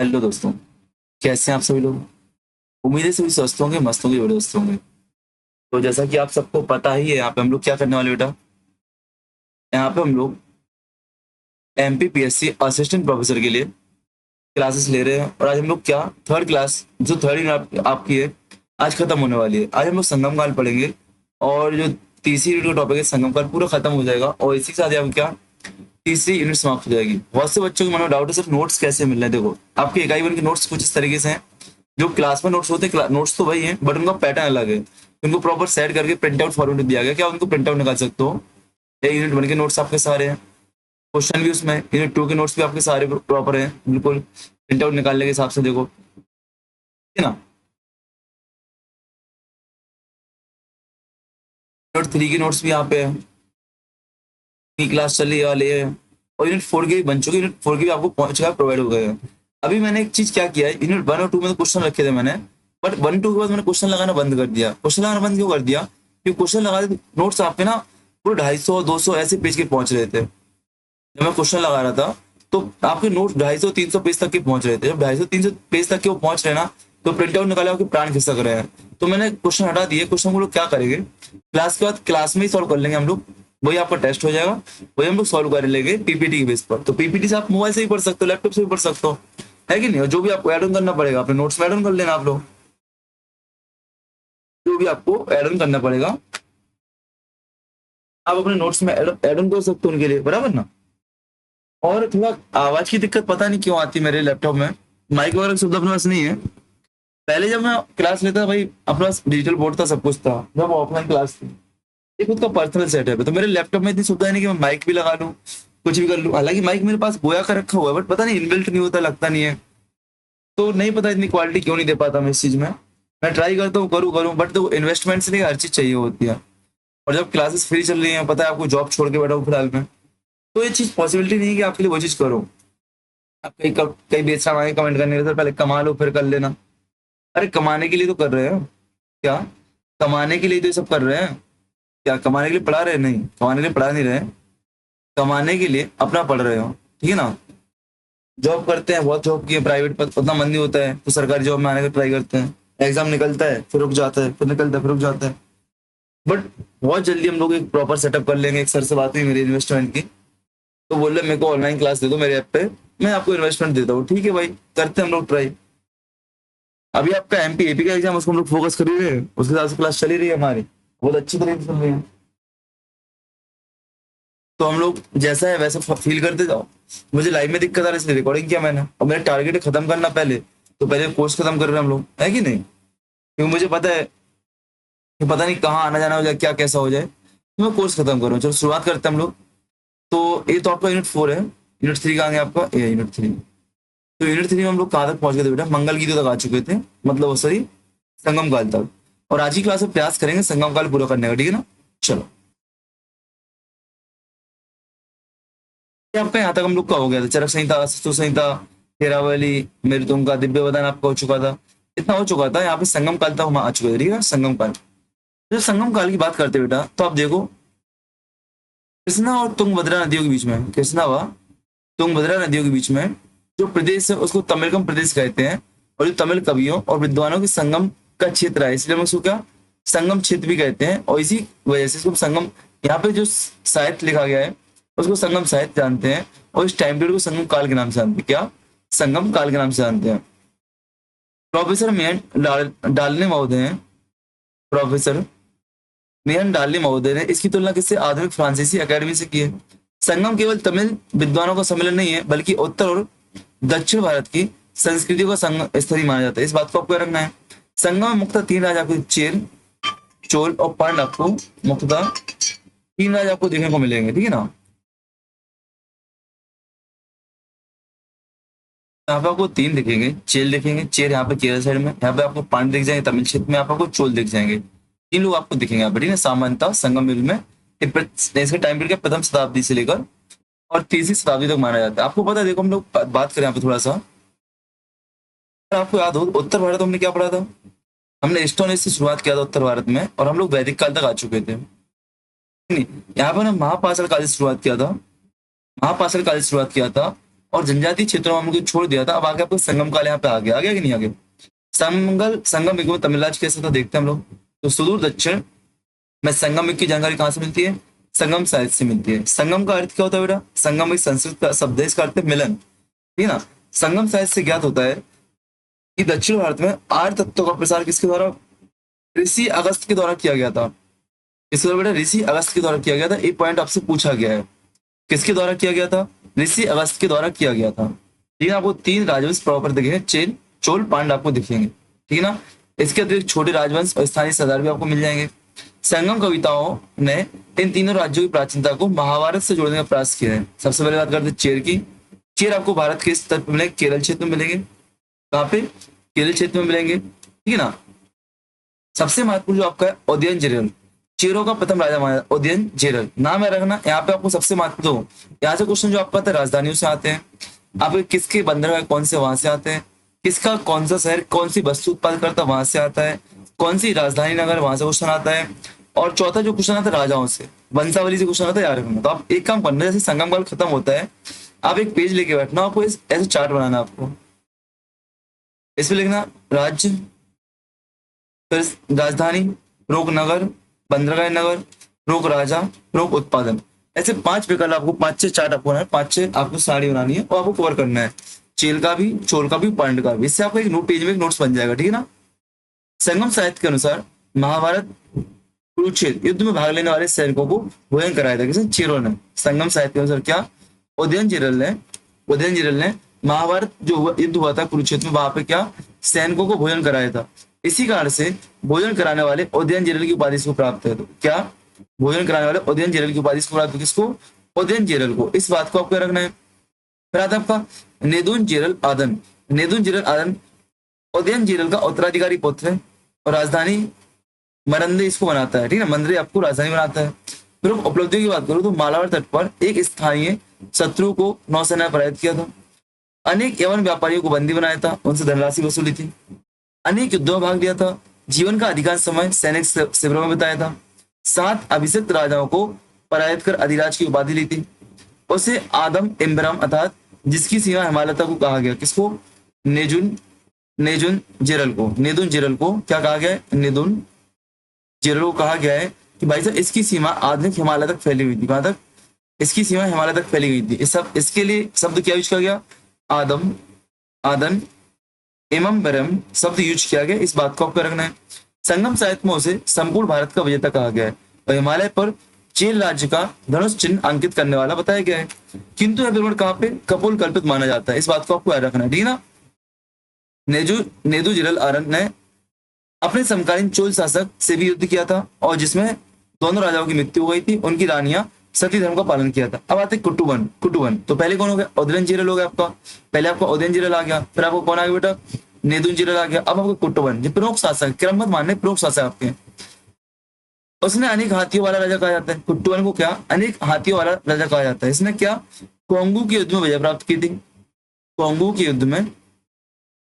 Hello दोस्तों। कैसे हैं आप सभी लोग। उम्मीद है सभी स्वस्थ होंगे, मस्त होंगे, बड़े दोस्त होंगे। तो जैसा कि आप सबको पता ही है, यहाँ पे हम लोग क्या करने वाले बेटा। यहाँ पे हम लोग एमपीपीएससी असिस्टेंट प्रोफेसर के लिए क्लासेस ले रहे हैं। और आज हम लोग क्या, थर्ड क्लास जो थर्ड यूनिट आपकी है, आज खत्म होने वाली है। आज हम लोग संगम काल पढ़ेंगे। और जो तीसरी यूनिट का टॉपिक है संगम काल, पूरा खत्म हो जाएगा। और इसी के साथ ही हम क्या, तीसरी यूनिट समाप्त हो जाएगी। बहुत से बच्चों के मन में डाउट है, सर नोट्स कैसे मिल रहे हैं। देखो, आपके इकाई वन के नोट्स कुछ इस तरीके से हैं। जो क्लास में नोट्स होते हैं, नोट्स तो वही हैं, बट उनका पैटर्न अलग है। उनको प्रॉपर सेट करके प्रिंट आउट फॉर्मेट दिया गया, क्या उनको प्रिंट आउट निकाल सकते हो। यूनिट वन के नोट्स आपके सारे हैं, क्वेश्चन भी उसमें। यूनिट टू के नोट्स भी आपके सारे प्रॉपर हैं, बिल्कुल प्रिंट आउट निकालने के हिसाब से। देखो, ठीक है ना। यूनिट थ्री के नोट्स भी यहाँ पे है, क्लास चली वाली है। और यूनिट फोर के भी बन चुके, यूनिट फोर के भी आपको पहुंच गया, प्रोवाइड हो गए हैं। अभी मैंने एक चीज क्या किया है, यूनिट वन और टू में तो क्वेश्चन रखे थे मैंने, बट वन टू के बाद मैंने क्वेश्चन लगाना बंद कर दिया। क्वेश्चन लगाना बंद क्यों कर दिया, क्योंकि क्वेश्चन लगा नोट्स आपके ना पूरे 250 200 ऐसे पेज के पहुंच रहे थे। जब मैं क्वेश्चन लगा रहा था तो आपके नोट्स 250 300 पेज तक के पहुंच रहे थे। जब 250 300 पेज तक के वो पहुंच रहे ना, तो प्रिंट आउट निकाले आपके प्राण खिसक रहे हैं। तो मैंने क्वेश्चन हटा दिए। क्वेश्चन को लोग क्या करेंगे, क्लास के बाद क्लास में ही सॉल्व कर लेंगे हम लोग। वही आपका टेस्ट हो जाएगा, वही हम लोग सॉल्व कर लेंगे पीपीटी के बेस पर। तो पीपीटी से आप मोबाइल से भी पढ़ सकते हो, लैपटॉप से भी पढ़ सकते हो, है कि नहीं। और जो भी आपको एड ऑन करना पड़ेगा अपने नोट्स में एड ऑन कर लेना आप लोग। जो भी आपको एड ऑन करना पड़ेगा आप अपने नोट्स में एड ऑन कर सकते हो उनके लिए, बराबर ना। और थोड़ा आवाज की दिक्कत पता नहीं क्यों आती है मेरे लैपटॉप में। माइक वगैरह की सुविधा अपने पास नहीं है। पहले जब मैं क्लास लेता था भाई, अपने पास डिजिटल बोर्ड था, सब कुछ था। जब ऑफलाइन क्लास थी, ये खुद का पर्सनल सेटअप है, तो मेरे लैपटॉप में इतनी सुविधा नहीं कि मैं माइक भी लगा लूं, कुछ भी कर लूं। हालांकि माइक मेरे पास बोया कर रखा हुआ है, बट पता नहीं इनबिल्ट नहीं होता, लगता नहीं है। तो नहीं पता इतनी क्वालिटी क्यों नहीं दे पाता मैं इस चीज में। मैं ट्राई करता हूँ, करूँ करूँ, बट तो इन्वेस्टमेंट से नहीं, हर चीज चाहिए होती है। और जब क्लासेस फ्री चल रही है, पता है आपको, जॉब छोड़ के बैठा हूँ फिलहाल में, तो ये चीज पॉसिबिलिटी नहीं है कि आपके लिए वो चीज करो। आप कहीं कहीं बेचना आए कमेंट करने के, सर पहले कमा लो फिर कर लेना। अरे कमाने के लिए तो कर रहे हैं क्या, कमाने के लिए तो ये सब कर रहे हैं क्या। कमाने के लिए पढ़ा रहे हैं? नहीं, कमाने के लिए पढ़ा नहीं रहे। कमाने के लिए अपना पढ़ रहे हो, ठीक है ना। जॉब करते हैं, बहुत जॉब की है प्राइवेट पर, उतना मन नहीं होता है, तो सरकारी जॉब में आने का ट्राई करते हैं। एग्जाम निकलता है फिर रुक जाता है, फिर निकलता है फिर रुक जाता है। बट बहुत जल्दी हम लोग एक प्रॉपर सेटअप कर लेंगे। एक सर से बात हुई मेरी इन्वेस्टमेंट की, तो बोल रहे मेरे को ऑनलाइन क्लास दे दो मेरे ऐप पे, मैं आपको इन्वेस्टमेंट देता हूँ। ठीक है भाई, करते हैं हम लोग ट्राई। अभी आपका एमपी एपी का एग्जाम, उसको हम लोग फोकस कर ही रहे हैं, उसके हिसाब से क्लास चली रही है हमारी, बहुत अच्छी तरीके से चल रही है। तो हम लोग जैसा है वैसा फील करते जाओ। मुझे लाइव में दिक्कत आ रही है इसलिए रिकॉर्डिंग किया मैंने। और मेरा टारगेट है खत्म करना पहले, तो पहले कोर्स खत्म कर रहे हैं हम लोग, है कि नहीं। क्योंकि मुझे पता है कि पता नहीं कहाँ आना जाना हो जाए, क्या कैसा हो जाए, तो मैं कोर्स खत्म कर रहा हूँ। चलो शुरुआत करते हैं हम लोग। तो ये तो आपका यूनिट फोर है। यूनिट थ्री कहाँ गया आपका, ये यूनिट थ्री। तो यूनिट थ्री में हम लोग कहाँ तक पहुंच गए थे बेटा, मंगल गीता तक आ चुके थे, मतलब सॉरी, संगम काल तक। और आज की क्लास में प्रयास करेंगे संगम काल पूरा करने का, ठीक है ना। चलो, ये आपका यहाँ तक हम लोग का हो गया था। चरक संहिता, अस्तु संहिता, थेरावली, मृदुंगा, दिव्य वदन आपका हो चुका था। इतना हो चुका था। यहाँ पे संगम काल तक हम आ चुके थे, ठीक है। संगम काल, जब संगम काल की बात करते हैं बेटा, तो आप देखो, कृष्णा और तुंगभद्रा नदियों के बीच में, कृष्णा व तुंगभद्रा नदियों के बीच में जो प्रदेश है उसको तमिलकम प्रदेश कहते हैं। और जो तमिल कवियों और विद्वानों के संगम का क्षेत्र है, इसलिए हम उसको क्या, संगम क्षेत्र भी कहते हैं। और इसी वजह से इसको संगम, यहाँ पे जो साहित्य लिखा गया है उसको संगम साहित्य जानते हैं। और इस टाइम पीरियड को संगम काल के नाम से जानते हैं। क्या, संगम काल के नाम से जानते हैं। प्रोफेसर मेहन डालने महोदय हैं, प्रोफेसर मेहन डालने महोदय ने इसकी तुलना किससे, आधुनिक फ्रांसीसी अकेडमी से की है। संगम केवल तमिल विद्वानों का सम्मेलन नहीं है, बल्कि उत्तर और दक्षिण भारत की संस्कृति का संगम स्थली माना जाता है। इस बात को आपको रखना है। संगम में मुख्यतः तीन राजा, आपको चेर, चोल और पांड, आपको मुख्यतः तीन राजा आपको देखने को मिलेंगे, ठीक है ना। यहाँ पे आपको तीन दिखेंगे, चेल दिखेंगे, चेर यहाँ पे केरल साइड में, यहाँ पे आपको पांड दिख जाएंगे तमिल क्षेत्र में, यहाँ पे आपको चोल दिख जाएंगे। तीन लोग आपको दिखेंगे यहाँ पे, ठीक है। सामान्यतः संगम युग में इसका टाइम पीरियड प्रथम शताब्दी से लेकर और तीसरी शताब्दी तक माना जाता है। आपको पता है, देखो हम लोग बात करें यहाँ पे थोड़ा सा, अगर आपको याद हो, उत्तर भारत में हमने क्या पढ़ा था, हमने स्टोन एज से शुरुआत किया था उत्तर भारत में, और हम लोग वैदिक काल तक आ चुके थे, नहीं। यहाँ पे हमने महापाषाण काल से शुरुआत किया था, महापाषाण काल से शुरुआत किया था। और जनजातीय क्षेत्रों में हमको छोड़ दिया था। अब आगे आपको संगम काल यहाँ पे आ गया कि नहीं आ गया? संगम युग में तमिलनाडु कैसा था देखते हैं हम लोग। तो सुदूर दक्षिण में संगम युग की जानकारी कहाँ से मिलती है? संगम साहित्य से मिलती है। संगम का अर्थ क्या होता है बेटा? संगम एक संस्कृत का शब्द है, इसका अर्थ है मिलन, ठीक है ना। संगम साहित्य से ज्ञात होता है कि दक्षिण भारत में आर्य तत्वों का प्रसार किसके द्वारा? ऋषि अगस्त के द्वारा किया गया था। इसके द्वारा बेटा ऋषि अगस्त के द्वारा किया गया था। एक पॉइंट आपसे पूछा गया है, किसके द्वारा किया गया था? ऋषि अगस्त के द्वारा किया गया था। ठीक है, आपको 3 राजवंश प्रॉपर दिखेंगे, चेन, चोल, पांड आपको दिखेंगे, ठीक है ना। इसके अतिरिक्त छोटे राजवंश और स्थानीय सरदार भी आपको मिल जाएंगे। संगम कविताओं ने इन तीनों राज्यों की प्राचीनता को महाभारत से जोड़ने का प्रयास किया है। सबसे पहले बात करते हैं चेर की। चेर आपको भारत के स्तर पर मिलेंगे, केरल क्षेत्र में मिलेंगे। कहाँ पे? केरल क्षेत्र में मिलेंगे, ठीक है ना। सबसे महत्वपूर्ण जो आपका है उदयन जेरल, चेरों का प्रथम राजा माना उदयन जेरल, नाम है रखना। यहाँ पे आपको सबसे महत्वपूर्ण, यहाँ से क्वेश्चन जो आपका आता है राजधानियों से आते हैं, आपके किसके बंदरगाह कौन से वहां से आते हैं, किसका कौन सा शहर कौन सी वस्तु उत्पादन करता वहां से आता है, कौन सी राजधानी नगर वहां से क्वेश्चन आता है। और चौथा जो क्वेश्चन आता है राजाओं से, वंशावली से क्वेश्चन आता है याद रखना। तो आप एक काम करना, जैसे संगम काल खत्म होता है, आप एक पेज लेके बैठना, आपको ऐसे चार्ट बनाना, आपको इसमें लिखना राज्य, फिर राजधानी, रोक नगर, बंदरगाह नगर, रोक राजा, रोक उत्पादन। ऐसे 5 विकल्प आपको, 5 से चार्ट आपको बनाना है, 5 से आपको साड़ी बनानी है और आपको कवर करना है, चेल का भी, चोल का भी, पांड का भी। इससे आपको एक नोट पेज में एक नोट्स बन जाएगा, ठीक है ना। संगम साहित्य के अनुसार महाभारत कुरुक्षेत्र युद्ध में भाग लेने वाले सैनिकों को भोजन कराया था किसने? चेरों ने। संगम साहित्य के अनुसार क्या? उदयन जिरल ने महाभारत जो युद्ध हुआ था कुरुक्षेत्र में, वहां पे क्या सैनिकों को भोजन कराया था। इसी कारण से भोजन कराने वाले उदयन जिरल की उपाधि को प्राप्त है। तो क्या भोजन कराने वाले उदयन जिरल की उपाधि को प्राप्त, किसको? उदयन जिरल को। इस बात को आपको रखना है। फिर आता है आपका नेदुन जिरल आदन। नेदुन जिरल आदन उदयन जिरल का उत्तराधिकारी पुत्र है और राजधानी मरंदे इसको बनाता है, ठीक है। मंदरे आपको राजधानी बनाता है। फिर उपलब्धियों की बात करूं तो मालाबार तट पर एक स्थानीय शत्रु को नौसेना ने पराजित किया था। अनेक यवन व्यापारियों को बंदी बनाया था, उनसे धनराशि वसूली थी। अनेक युद्धों में भाग लिया था। जीवन का अधिकांश समय सैनिक शिविरों में बिताया था। 7 अभिषिक्त राजाओं को पराजित कर अधिराज की उपाधि ली थी। उसे आदम इम्बरम अर्थात जिसकी सीमा हिमालय तक को कहा गया, किसको? नेदुन जिरल को। नेदुन जिरल को क्या कहा गया है? नेदुन जिरल को कहा गया है कि भाई साहब इसकी सीमा आधुनिक हिमालय तक फैली हुई थी। कहां तक? इसकी सीमा हिमालय तक फैली गई थी। इसके लिए शब्द क्या यूज किया गया? आदन एवं बरम शब्द यूज किया गया। इस बात को आपको रखना है। संगम साहित्य में उसे संपूर्ण भारत का विजेता कहा गया है और हिमालय पर चेल राज्य का धनुष चिन्ह अंकित करने वाला बताया गया है। किंतु यह विवरण कहाँ पे कपोल कल्पित माना जाता है, इस बात को आपको याद रखना है, ठीक है ना। नेदु जिरल आरन ने अपने समकालीन चोल शासक से भी युद्ध किया था और जिसमें दोनों राजाओं की मृत्यु हो गई थी। उनकी रानियां सती धर्म का पालन किया था। अब आते कुटुबन। तो पहले कौन हो गया? उदयन जिरल हो गया आपका। पहले आपका उदयन जिरल आ गया, फिर आपको कौन आ गया बेटा? नेदुन जिरल आ गया। अब आपको कुटुबन, जो प्रमुख शासक, क्रम मत मानने, प्रमुख शासक आपके। उसने अनेक हाथियों वाला राजा कहा जाता है। कुटुबन को क्या? अनेक हाथियों वाला राजा कहा जाता है। इसने क्या? कोंगू के युद्ध में विजय प्राप्त की थी। कोंगू के युद्ध में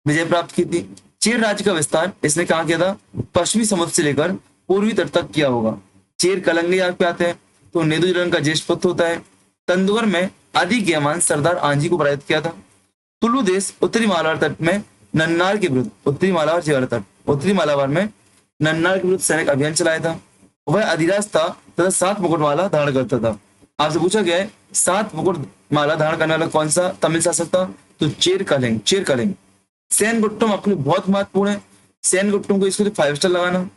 विजय प्राप्त की थी। चेर राज्य का विस्तार इसने कहा किया था? पश्चिमी समुद्र से लेकर पूर्वी तट तक किया होगा। चेर कलंगे यहाँ पे आते हैं। तो नेदुजिरन का ज्येष्ठ पुत्र होता है। तंदुगर में आदि ज्ञामान सरदार आंजी को पराजित किया था। तुलु देश उत्तरी मालाबार तट में नन्नार के विरुद्ध, उत्तरी मालाबार में नन्नार के विरुद्ध सैनिक अभियान चलाया था। वह अधिराज था तथा 7 मुकुट माला धारण करता था। आपसे पूछा गया है 7 मुकुट माला धारण करने वाला कौन सा तमिल शासक था? तो चेर कलिंग। सेन गुट्टम आपके लिए बहुत महत्वपूर्ण है। सेन गुट्टम को इसको 5 स्टार लगाना।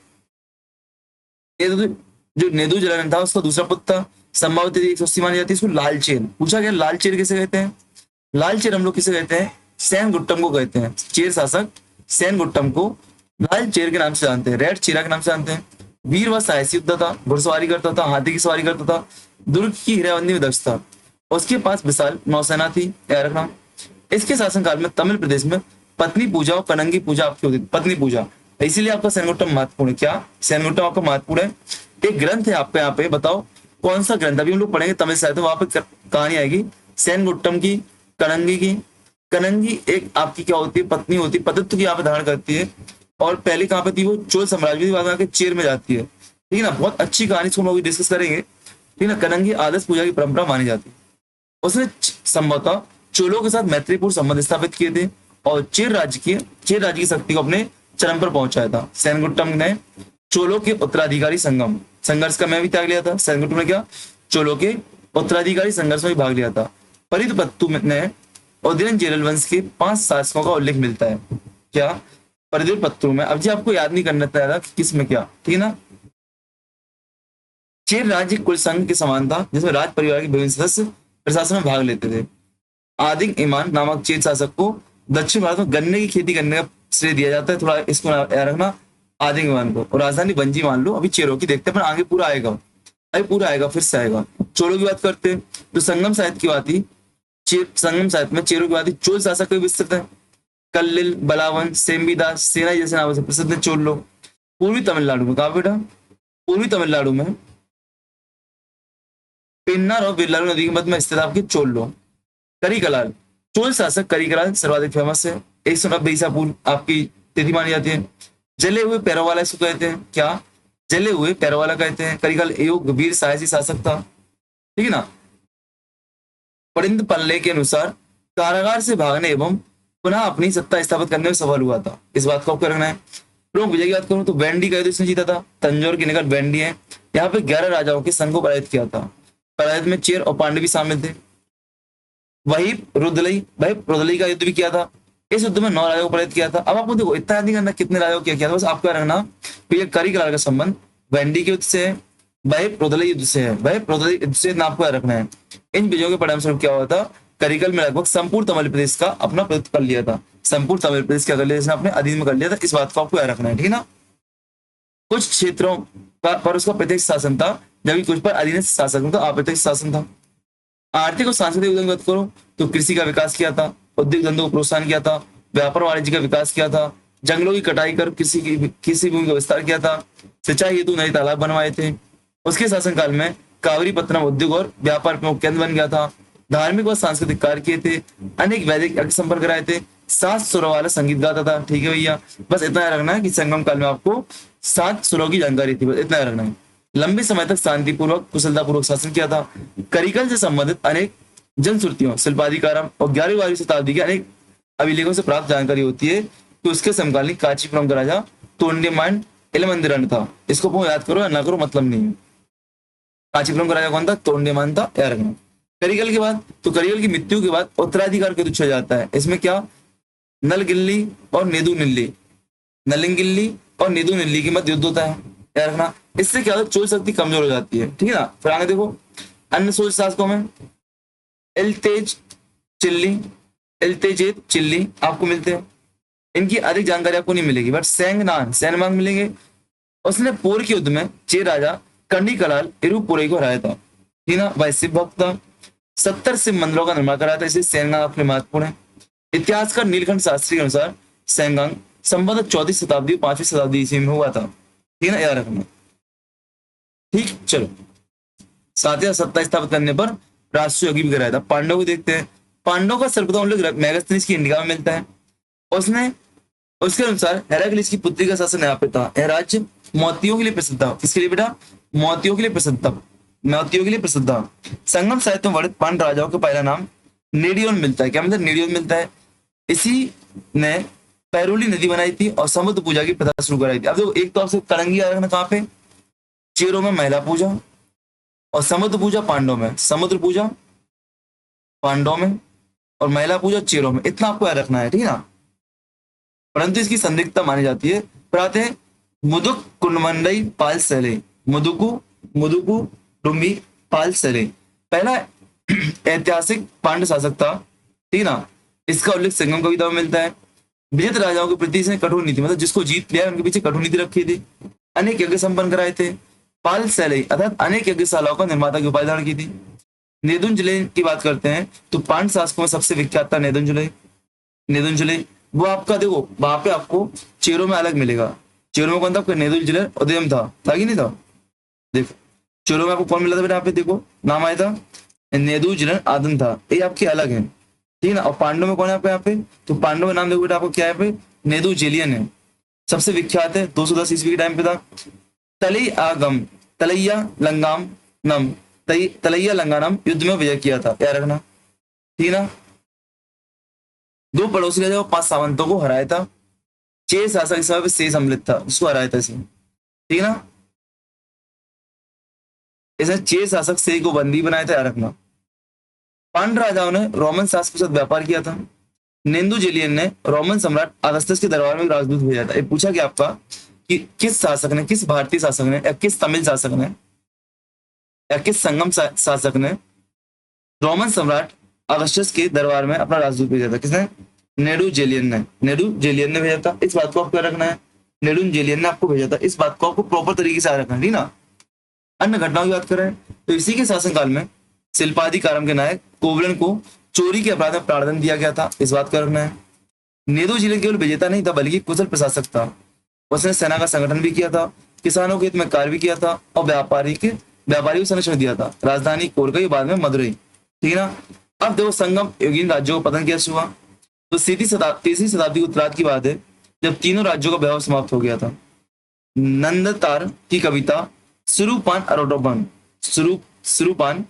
जो नेदु जलन था उसका दूसरा पुत्र था, संभावित 180 मानी जाती है। इसको लाल चेर पूछा गया। लाल चेर किसे कहते हैं? लाल चेर हम लोग किसे कहते हैं? सेन गुट्टम को कहते हैं। चेर शासक सेन गुट्टम को लाल चेर के नाम से जानते हैं, रेड चेरा के नाम से जानते हैं। वीर व साहसी योद्धा था, घुड़सवारी करता था, हाथी की सवारी करता था, दुर्ग की घेराबंदी में दक्ष था। उसके पास विशाल नौसेना थी, याद रखना। इसके शासनकाल में तमिल प्रदेश में पत्नी पूजा और कनंगी पूजा आपकी होती थी। पत्नी पूजा, इसीलिए आपका सेनगुट्टम महत्वपूर्ण है। क्या सेनगुट्टम आपका महत्वपूर्ण है? एक ग्रंथ है आपका, यहाँ पे बताओ कौन सा ग्रंथ? अभी हम लोग पढ़ेंगे तमिल साहित्य, वहां पे कहानी आएगी सेनगुट्टम की, कनंगी की। कनंगी एक आपकी क्या होती है? पत्नी होती है, पतित्व की यहाँ पे धारण करती है। और पहले कहाँ पे थी वो? चोल साम्राज्य, बाद में आके चेर में जाती है, ठीक है ना। बहुत अच्छी कहानी, इसको हम लोग डिस्कस करेंगे, ठीक है ना। कनंगी आदर्श पूजा की परंपरा मानी जाती है। उसने संभवतः चोलों के साथ मैत्रीपूर्ण संबंध स्थापित किए थे और चेर राज्य की शक्ति को अपने चरम पर पहुंचाया था। सेनगुट्टम ने चोलों के उत्तराधिकारी संघर्ष का मैं भी त्याग लिया था। सेनगुट्टम ने क्या, चोलों के उत्तराधिकारी संघर्ष में भी भाग लिया था। परिधपत्तु ने उदयन चेरल वंश के 5 शासकों का उल्लेख मिलता है। क्या, परिधपत्तु में। अब जी आपको याद नहीं करना था कि किस में क्या, ठीक है ना। चेर राज्य कुल संघ के समान था जिसमें राज परिवार के विभिन्न सदस्य प्रशासन में भाग लेते थे। आदिग ईमान नामक चेर शासक को दक्षिण भारत में गन्ने की खेती करने का श्रेय दिया जाता है। थोड़ा इसको याद रखना, आदिग ईमान को। और राजधानी बंजी मान लो। अभी चेरों की देखते हैं, पर आगे पूरा आएगा, अभी पूरा आएगा, फिर से आएगा। चोलों की बात करते हैं तो संगम साहित्य की बात ही, संगम साहित्य में चेरों की बात ही चोल शासक भी विस्तृत है। कल्लिल, बलावन, सेम्बीदास, सेनाई जैसे नामों से प्रसिद्ध है चोल लोग। पूर्वी तमिलनाडु में, कहा बेटा, पूर्वी तमिलनाडु में पेन्नार और बिरलारू नदी के मध्य में स्थित आपके चोल लोग। करिकलाल, चोल शासक करिकलाल सर्वाधिक फेमस है। 190 ईसा पूर्व आपकी तिथि मानी जाती है। जले हुए पैरों वाला इसको कहते हैं। क्या, जले हुए पैरों वाला कहते हैं। करिकल एक वीर साहसी शासक था, ठीक है ना। परिंद पल्ले के अनुसार कारागार से भागने एवं पुनः अपनी सत्ता स्थापित करने में सफल हुआ था। इस बात को आपको रखना है। प्रमुख विजय की बात करूं तो वेंडी का युद्ध इसने जीता था। तंजौर के निकट वेंडी है, यहाँ पे 11 राजाओं के संघ को पराजित किया था। पराजित में चेर और पांडे भी शामिल थे। वही रुदलई का युद्ध भी किया था। इस युद्ध में 9 राजाओं को पराजित किया था। अब आपको देखो इतना याद नहीं करना कितने राजाओं को किया था, बस आपको रखना कि ये करिकलाल का संबंध वेंडी के युद्ध से है, वही रुदलई युद्ध से है। वही रुदलई युद्ध से आपको रखना है। इन विजयों के परिणाम स्वरूप क्या हुआ था, करिकल में लगभग संपूर्ण तमिल प्रदेश का अपना प्रतिनिधित्व कर लिया था। संपूर्ण तमिल प्रदेश क्या कर लिया, इसने अपने अधीन में कर लिया था। इस बात को आपको याद रखना है, ठीक है ना। कुछ क्षेत्रों पर उसका प्रत्यक्ष शासन था, जबकि कुछ पर अधीनस्थ शासन था, अप्रत्यक्ष शासन था। आर्थिक और सांस्कृतिक उद्योग बात करो तो कृषि का विकास किया था, उद्योग धंधों को प्रोत्साहन किया था, व्यापार वाणिज्य का विकास किया था, जंगलों की कटाई कर कृषि भूमि का विस्तार किया था, सिंचाई हेतु नए तालाब बनवाए थे। उसके शासनकाल में कावेरीपत्तनम उद्योग और व्यापार प्रमुख केंद्र बन गया था। धार्मिक और सांस्कृतिक कार्य किए थे, अनेक वैदिक यज्ञ संपर्क कराए थे, 7 सुरों वाला संगीत गाता था। ठीक है भैया, बस इतना याद रखना है कि संगम काल में आपको 7 सुरों की जानकारी थी, बस इतना याद रखना है। लंबे समय तक शांतिपूर्वक कुशलतापूर्वक शासन किया था। करिकल से संबंधित अनेक जनश्रुतियों, शिल्पाधिकारम और 11वीं शताब्दी के अनेक अभिलेखों से प्राप्त जानकारी होती है कि उसके समकालीन कांचीपुरम का राजा तोंडिमान इलमंदिरन था। इसको याद करो या ना करो मतलब नहीं है। कांचीपुरम का राजा कौन था, तोंडिमान था, याद रखना। करिकल के बाद तो करिकल की मृत्यु के बाद उत्तराधिकार के तुच्छ जाता है। इसमें क्या, नलगिल्ली और नेदुनिल्ली, नलिंगिल्ली और नेदुनिल्ली के मध्य युद्ध होता है, याद रखना। इससे क्या होता है, चोल शक्ति कमजोर हो जाती है, ठीक है ना। फिर आगे देखो, अन्य चोल शासकों में इल्तेज चिल्ली आपको मिलते हैं। इनकी अधिक जानकारी आपको नहीं मिलेगी, बट सैनमांग मिलेंगे। उसने पोर के युद्ध में चेर राजा कंडीकलाल इरुपुरई को हराया था, ठीक ना। वह शिव भक्त था। 70 शिव मंदिरों का निर्माण कराया था, इसलिए सैनगांग अपने महत्वपूर्ण है। इतिहासकार नीलकंठ शास्त्री के अनुसार सैनगांग संबंधित 14वीं शताब्दी 5वीं शताब्दी ईस्वी में हुआ था, ठीक है ना, याद रखना। ठीक, चलो। 7 सत्ता स्थापित करने पर राष्ट्रीय यज्ञ भी कराया था। पांडव को देखते हैं। पांडव का सर्वप्रथम उल्लेख मेगास्थनीज की इंडिका में मिलता है। उसने उसके अनुसार हेराक्लिस की पुत्री का शासन यहाँ पे था। यह राज्य मोतियों के लिए प्रसिद्ध था। किसके लिए बेटा, मोतियों के लिए प्रसिद्ध था, मोतियों के लिए प्रसिद्ध था। संगम साहित्य में वर्णित पांडव राजाओं का पहला नाम नेडियोन मिलता है। क्या मतलब, नेडियोन मिलता है। इसी ने पैरोली नदी बनाई थी और समुद्र पूजा की प्रथा शुरू कराई थी। अब देखो, एक तो आपसे कलंगी याद रखना, कहाँ पे, चेरों में महिला पूजा और समुद्र पूजा पांडव में, समुद्र पूजा पांडव में और महिला पूजा चेरों में, इतना आपको याद रखना है, ठीक है ना। परंतु इसकी संदिग्धता मानी जाती है। फिर आते हैं मुदुक कुंडमंडई पाल सले, मुदुकु डुम्बी पाल सले, पहला ऐतिहासिक पांड्य शासक था, ठीक है ना। इसका उल्लेख संगम कविता में मिलता है। विजित राजाओं के प्रति इसने कठोर नीति, मतलब जिसको जीत लिया उनके पीछे कठोर नीति रखी थी। अनेक यज्ञ संपन्न कराए थे। पाल सैलई अर्थात अनेक यज्ञशालाओं का निर्माता की उपाधि धारण की थी। नेदुंजले की बात करते हैं तो पांड्य शासकों में सबसे विख्यात था नेदुंजले। वो आपका देखो, वहां पे आपको चेरों में अलग मिलेगा। चेरों में कौन था, नेदुंजले उदयम था कि नहीं था। देखो चेरों में आपको कौन मिला था बेटा, यहाँ पे देखो नाम आया था, नेदुंजले आदन था, ये आपके अलग है, ठीक है ना। और पांडव में कौन है आपको यहाँ पे, तो पांडव का नाम देखो बेटा, आपको क्या है, नेदुजेलियन है, सबसे विख्यात है, 210 ईस्वी के टाइम पे था। तलैया लंगानम युद्ध में विजय किया था, याद रखना, ठीक है ना। 2 पड़ोसी राजा और 5 सामंतों को हराया था। 6 शासक इस समय से सम्मिलित था, उसको हराया था इसने, ठीक है ना। इसने 6 शासक से को बंदी बनाया था, याद रखना। पांड्य राजाओं ने रोमन शासक के साथ व्यापार किया था। नेंदू जेलियन ने रोमन सम्राट अगस्टस के दरबार में एक राजदूत भेजा था। ये पूछा कि आपका कि किस शासक ने, किस भारतीय शासक ने या किस तमिल शासक ने या किस संगम शासक ने रोमन सम्राट अगस्टस के दरबार में अपना राजदूत भेजा था? किसने? नेडू जेलियन ने। नेडू जेलियन ने भेजा था। इस बात को आपको याद रखना है, नेडू जेलियन ने आपको भेजा था। इस बात को आपको प्रॉपर तरीके से याद रखना है, ठीक ना। अन्य घटनाओं की बात करें तो इसी के शासनकाल में शिल्पाधिकारम के नायक कोवलन को चोरी के अपराध में प्राणदंड दिया गया था। इस बात का रखना है। नेदू जिले केवल विजेता नहीं था बल्कि कुशल प्रशासक था। उसने सेना का संगठन भी किया था, किसानों के हित में कार्य भी किया था और व्यापारी को संरक्षण दिया था। राजधानी कोलकाता, बाद में मदुरई, ठीक है ना। अब देखो संगम युगीन राज्यों का पतन कैसे हुआ। तो तीसरी शताब्दी की उत्तरार्ध की बात है, जब तीनों राज्यों का वैभव समाप्त हो गया था। नंदतार की कविता सुरूपान अरोटोपन सुरूपान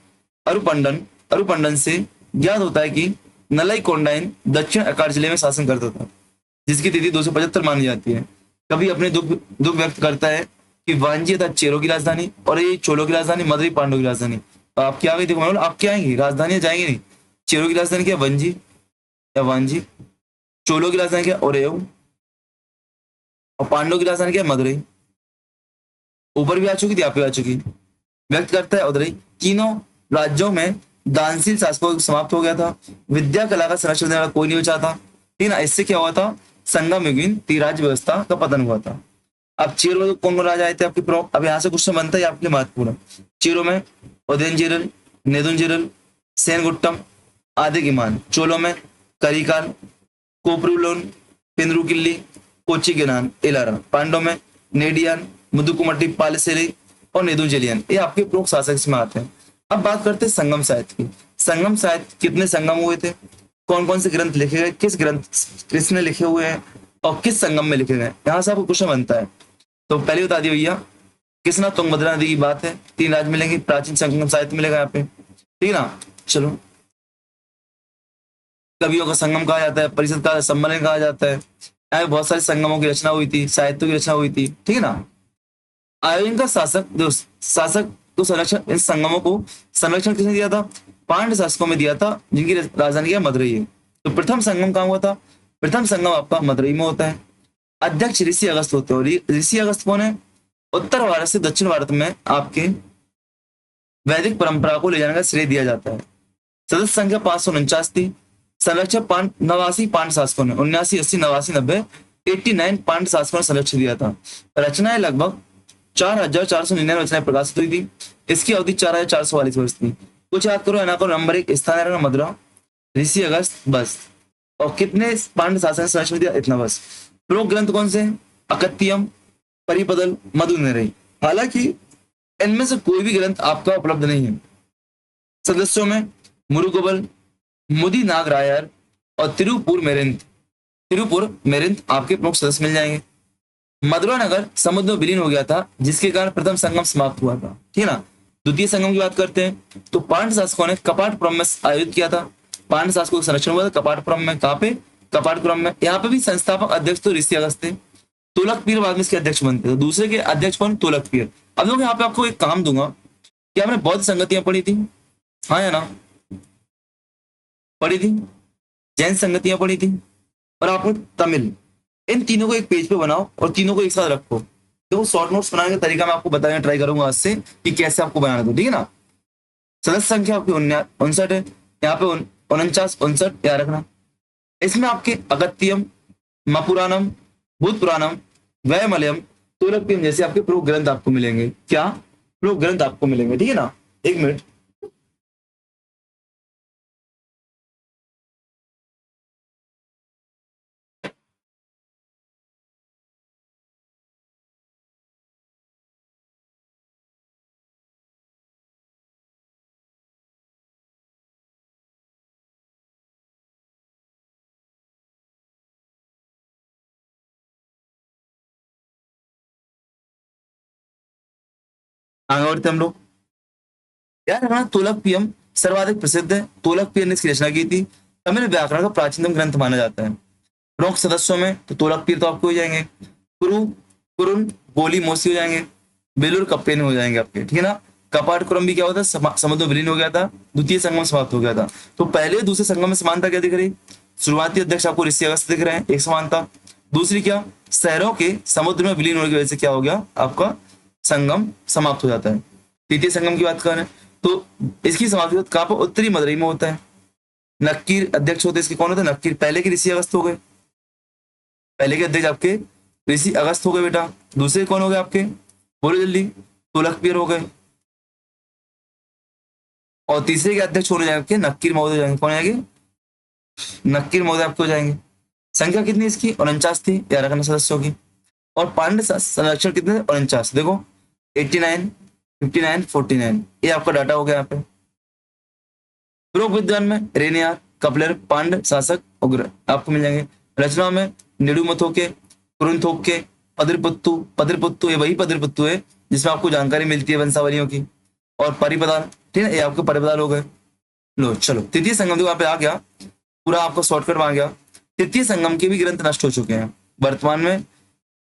अरुपंडन अरुपंडन से ज्ञात होता है कि नलाई कोंडाइन दक्षिण अकार जिले में शासन करता था, जिसकी तिथि 275 मानी जाती है। कभी अपने दुख दुख व्यक्त करता है कि वांजी था चेरों की राजधानी और ये चोलों की राजधानी, मदुरई पांडवों की राजधानी। तो आप क्या आगे देखो, मतलब आप क्या आएंगी, राजधानी जाएंगे नहीं। चेरों की राजधानी क्या? वंजी या वांजी। चोलों की राजधानी क्या? ओरेयो। और पांडवों की राजधानी क्या? मदुरई। ऊपर भी आ चुकी थी, आप भी आ चुकी। व्यक्त करता है उदयी, तीनों राज्यों में दानशील शासकों समाप्त हो गया था। विद्या कला का संरक्षण देने वाला कोई नहीं बचा था, ठीक ना। इससे क्या हुआ था? संगम युगीन राज्य व्यवस्था का पतन हुआ था। अब चीरों में कौन कौन राजा आए थे आपके प्रो, अब यहाँ से क्वेश्चन बनता है आपके लिए महत्वपूर्ण। चीरों में उदयनजीरल, नेदुंजीरल, सेनगुट्टम, आदिगिमान। चोलों में करिकाल, कोपरूलोन, पिंद्रुकिल्ली, कोचिगिनान, इलारा। पांडव में नेडियान, मुदुकुमट्टी, पालसेरी और नेदुंजेलियन। ये आपके प्रमुख शासक इसमें आते हैं। अब बात करते हैं संगम साहित्य की। संगम साहित्य कितने संगम हुए थे, कौन कौन से ग्रंथ लिखे गए, किस ग्रंथ किसने लिखे हुए हैं और किस संगम में लिखे गए, यहाँ से आपको क्वेश्चन बनता है। तो पहले बता दिए भैया, कृष्णा तुंगभद्रा नदी की बात है, 3 राज्य मिलेंगे, प्राचीन संगम साहित्य मिलेगा यहाँ पे, ठीक है ना। चलो, कवियों का संगम कहा जाता है, परिषद का सम्मेलन कहा जाता है। यहाँ पे बहुत सारे संगमों की रचना हुई थी, साहित्यों की रचना हुई थी, ठीक है ना। आयोजन का शासक को संरक्षण, इन संगमों को संरक्षण किसने दिया था? पांड्य शासकों में दिया था, जिनकी राजधानी क्या? मदुरई है। तो प्रथम संगम कहाँ हुआ था? प्रथम संगम आपका मदुरई में होता है। अध्यक्ष ऋषि अगस्त होते हैं। ऋषि अगस्त कौन है? उत्तर भारत से दक्षिण भारत में आपके वैदिक परंपरा को ले जाने का श्रेय दिया जाता है। सदस्य संख्या 549 थी। संरक्षक 89 पांड्य शासकों ने, 79, 80, 89, 90, 89 पांड्य शासकों ने संरक्षण दिया था। रचनाएं लगभग 4499 रचनाएं प्रकाशित हुई थी। इसकी अवधि 4444 वर्ष थी। कुछ याद करो, ना करो। नंबर 1 स्थान है मदुरा, ऋषि अगस्त, बस। और कितने पांड्य शासन ने संरक्षण दिया? इतना बस। प्रमुख ग्रंथ कौन से? अकत्यम, परिपदल, मधुनिरई। हालांकि इनमें से कोई भी ग्रंथ आपका उपलब्ध नहीं है। सदस्यों में मुरुगोबल, मुदी नागरायर और तिरुपुर मेरिंथ आपके प्रमुख सदस्य मिल जाएंगे। मदुरा नगर समुद्र में विलीन हो गया था, जिसके कारण प्रथम संगम समाप्त हुआ था, ठीक है ना। द्वितीय संगम की बात करते हैं तो पांड्य शासकों ने कपाटपुरम में आयोजित किया था। पांड्य शासकों का संरक्षण हुआ था कपाटपुरम में। कहाँ पे? कपाटपुरम में। यहाँ पे भी संस्थापक अध्यक्ष तो ऋषि अगस्त थे। तुलक पीर बाद में इसके अध्यक्ष बनते थे। दूसरे के अध्यक्ष कौन? तुलक पीर। अब लोग यहाँ पे आपको एक काम दूंगा कि आपने बौद्ध संगतियां पढ़ी थी, हाँ या ना? पढ़ी थी। जैन संगतियां पढ़ी थी और आपने तमिल। इन तीनों को एक पेज पे बनाओ और तीनों को एक साथ रखो। तो शॉर्ट नोट्स बनाने का तरीका मैं आपको बताने ट्राई करूंगा आज से कि कैसे आपको बनाना था, ठीक है ना। सदस्य संख्या आपकी 59 है। यहाँ पे 49, 59 याद रखना। इसमें आपके अगत्यम, मपुराणम, भूत पुराणम, वैमलयम, तोलकपियम जैसे आपके प्रमुख ग्रंथ आपको मिलेंगे। क्या प्रमुख ग्रंथ आपको मिलेंगे, ठीक है ना। एक मिनट, आगे बढ़ते हम लोग। यार हमारा तोलकपियम सर्वाधिक प्रसिद्ध है। तोलकपियम ने इसकी रचना की थी। तमिल व्याकरण का प्राचीनतम ग्रंथ माना जाता है। प्रमुख सदस्यों में तो तोलकपीर तो आपको हो जाएंगे, कुरु कुरुन बोली मोसी हो जाएंगे, बेलूर कप्पेन हो जाएंगे आपके, ठीक है ना। कपाटकुरम भी क्या होता है, समुद्र में विलीन हो गया था, द्वितीय संगम समाप्त हो गया था। तो पहले दूसरे संगम में समानता क्या दिख रही, शुरुआती अध्यक्ष आपको ऋषि अगस्त दिख रहे हैं, एक समानता। दूसरी क्या, शहरों के समुद्र में विलीन होने की वजह से क्या हो गया, आपका संगम समाप्त हो जाता है। तृतीय संगम की बात करें तो इसकी समाप्ति कहाँ पर, उत्तरी मदुरई में होता है। नक्कीर अध्यक्ष होते इसके, कौन होते हैं, नक्कीर। पहले के ऋषि अगस्त हो गए, पहले के अध्यक्ष आपके ऋषि अगस्त हो गए बेटा। दूसरे कौन हो गए आपके, बोलो जल्दी, तोलकपीर हो गए। और तीसरे के अध्यक्ष होने जाएंगे नक्कीर महोदय हो जाएंगे, कौन आएंगे, नक्कीर महोदय आपके हो जाएंगे। संख्या कितनी इसकी, 49 थी, याद रखना सदस्यों की। और पांड्य संरक्षण कितने थे, 49। देखो 89, 59, 49, ये आपका डाटा हो गया यहाँ पे। तुर्क विद्वान में रेनियार, कपलर, पांड शासक उग्र आपको मिल जाएंगे। रचना में निडुमथोके, कुरुंथोके, पदरपुत्तु। पदरपुत्तु ये वही पदरपुत्तु है जिसमें आपको जानकारी मिलती है वंशावलियों की। और परिपदान, ठीक है, ये आपके परिपदान हो गए। लो चलो, तृतीय संगम वहां पे आ गया, पूरा आपको शॉर्टकट में आ गया। तृतीय संगम के भी ग्रंथ नष्ट हो चुके हैं। वर्तमान में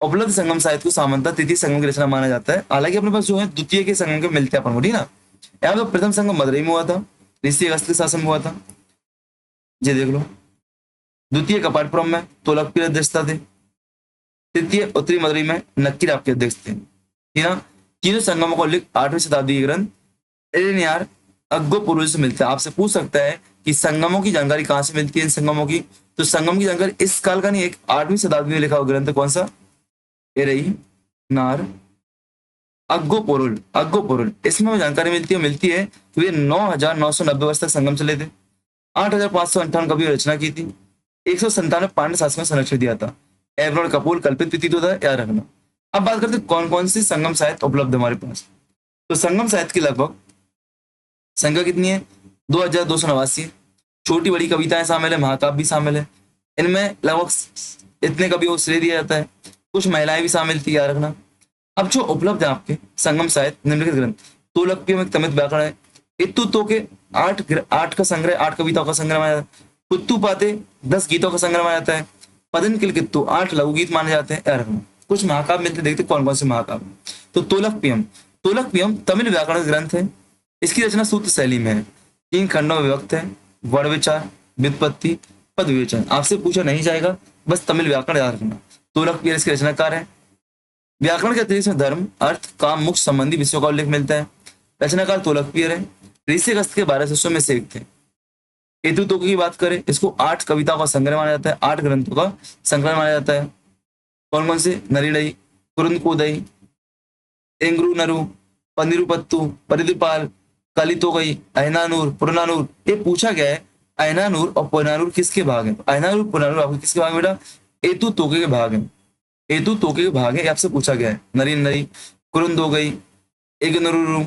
उपलब्ध संगम साहित्य को सामान्यतः तृतीय संगम की रचना माना जाता है। हालांकि अपने पास जो है द्वितीय के संगम के मिलते हैं अपन को, ठीक है ना। यहाँ पे प्रथम संगम मदुरई में हुआ था, ऋषि अगस्त के शासन में हुआ था, ये देख लो। द्वितीय कपाटपुरम में तोलकपीर अध्यक्षता थे। तृतीय उत्तरी मदुरई में नक्कीर आपके अध्यक्ष थे, ठीक है ना। तीनों संगमों को उल्लेख 8वीं शताब्दी के ग्रंथ एरेनियार अग्गो पूर्व से मिलता है। आपसे पूछ सकता है कि संगमों की जानकारी कहाँ से मिलती है, इन संगमों की। तो संगम की जानकारी इस काल का नहीं, एक 8वीं शताब्दी में लिखा हुआ ग्रंथ कौन सा, एरई नार अग्गो पोरुल। अग्गो पोरुल, इसमें हमें जानकारी मिलती है कि वे 9,990 वर्ष तक संगम चले थे। 8,558 कवि रचना की थी। 197 पांड्य शासकों ने संरक्षण दिया था। एवरोड कपूर कल्पित प्रतीत होता है, याद रखना। अब बात करते हैं कौन कौन सी संगम साहित्य उपलब्ध है हमारे पास। तो संगम साहित्य की लगभग संख्या कितनी है, 2,289। छोटी बड़ी कविताएं शामिल है, महाकाव्य भी शामिल है। इनमें लगभग इतने कवियों को श्रेय दिया जाता है। कुछ महिलाएं भी शामिल थी, याद रखना। अब जो उपलब्ध है आपके संगम साहित्य निम्नलिखित ग्रंथ, तोलकपीय में तमिल व्याकरण है, इत्तुतो के 8 का संग्रह, 8 कविताओं का संग्रह माना जाता है। पुत्तु पाते 10 गीतों का संग्रह माना जाता है। पदन किलकित्तु 8 लघु गीत माने जाते हैं, याद रखना। कुछ महाकाव्य मिलते, देखते कौन कौन से महाकाव्य। तो तोलकपियम, तोलकपियम तमिल व्याकरण ग्रंथ है। इसकी रचना सूत्र शैली में है, 3 खंडों में विभक्त है। वर्ण विचार, व्युत्पत्ति, पद विवेचन। आपसे पूछा नहीं जाएगा, बस तमिल व्याकरण याद रखना। तोलकपिय इसके रचनाकार है। व्याकरण के अतिरिक्त में धर्म, अर्थ, काम, मोक्ष संबंधी विषयों का उल्लेख मिलता है। रचनाकार तोलकपिय है। ऋषि अगस्त के 12 शिष्यों में से एक थे। हेतुतो की बात करें, इसको 8 कविताओं का संग्रह माना जाता है, 8 ग्रंथों का संग्रह माना जाता है। कौन कौन से, नरिडई, कुरुंदकोदई, एंग्रू नरु, पनिरुपत्तु, परिदुपाल, कलितोगई, अहनानूर, पुरनानूर। ये पूछा गया है अहनानूर और पुरनानूर किसके भाग है। अहनानूर पुरनानूर आपके किसके भाग है बेटा, एतु तोके के भाग है। एतु तोके के भाग है, आपसे पूछा गया है। नरी नरी, कुरुंदोगई, एगनरुरु,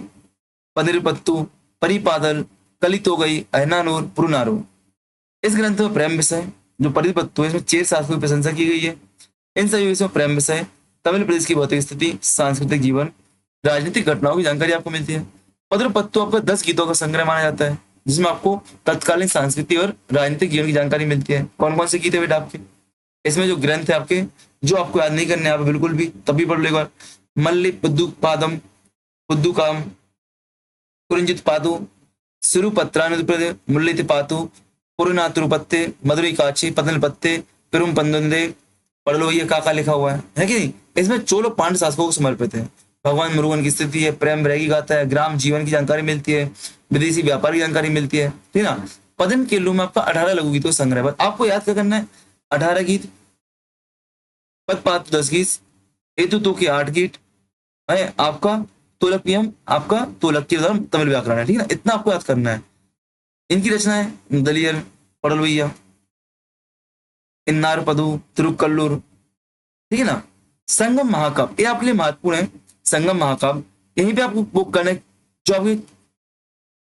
पनिरुपत्तु, परिपादल, कलितोगई, अहनानूर, पुरनानूर। इस ग्रंथ में प्रेम विषय जो परिपत्तु है, इसमें 6 शासकों की प्रशंसा की गई है। इन सभी विषयों में प्रेम विषय, तमिल प्रदेश की भौतिक स्थिति, सांस्कृतिक जीवन, राजनीतिक घटनाओं की जानकारी आपको मिलती है। पद्रपत्तु आपका 10 गीतों का संग्रह माना जाता है, जिसमें आपको तत्कालीन सांस्कृतिक और राजनीतिक जीवन की जानकारी मिलती है। कौन कौन से गीत है बेटा आपके, इसमें जो ग्रंथ है आपके, जो आपको याद नहीं करने आप बिल्कुल भी, तभी पढ़ लो एक बार। मल्ली पुद्दु पादम, पुद्दु काम, कुरिंजित पादु, सिरुपत्रानुप्रदे, मुल्लित पातु, पुरुनातुरुपत्ते, मधुरी काची, पतनल पत्ते, पेरुम पंदुंदे। पढ़ लो, ये काका लिखा हुआ है कि नहीं। इसमें चोलो पांड्य शासकों को समर्पित है। भगवान मुरुगन की स्थिति है, प्रेम वैरागी गाथा है, ग्राम जीवन की जानकारी मिलती है, विदेशी व्यापार की जानकारी मिलती है, ठीक है ना। पदन केलू में आपका 18 लघु गीतों संग्रह है। आपको याद क्या करना है, 18 गीत, पद पात 10 गीत, हेतु तो के 8 गीत है आपका। तोलकपियम आपका तोलक तमिल व्याकरण है, ठीक है ना। इतना आपको याद करना है। इनकी रचना है दलियर, पढ़ लो भैया, इन्नार पदु, तिरुक्कल्लूर, ठीक है ना। संगम महाकाव्य, ये आपके लिए महत्वपूर्ण है। संगम महाकाव्य, यहीं पे आपको वो कनेक्ट, जो आपकी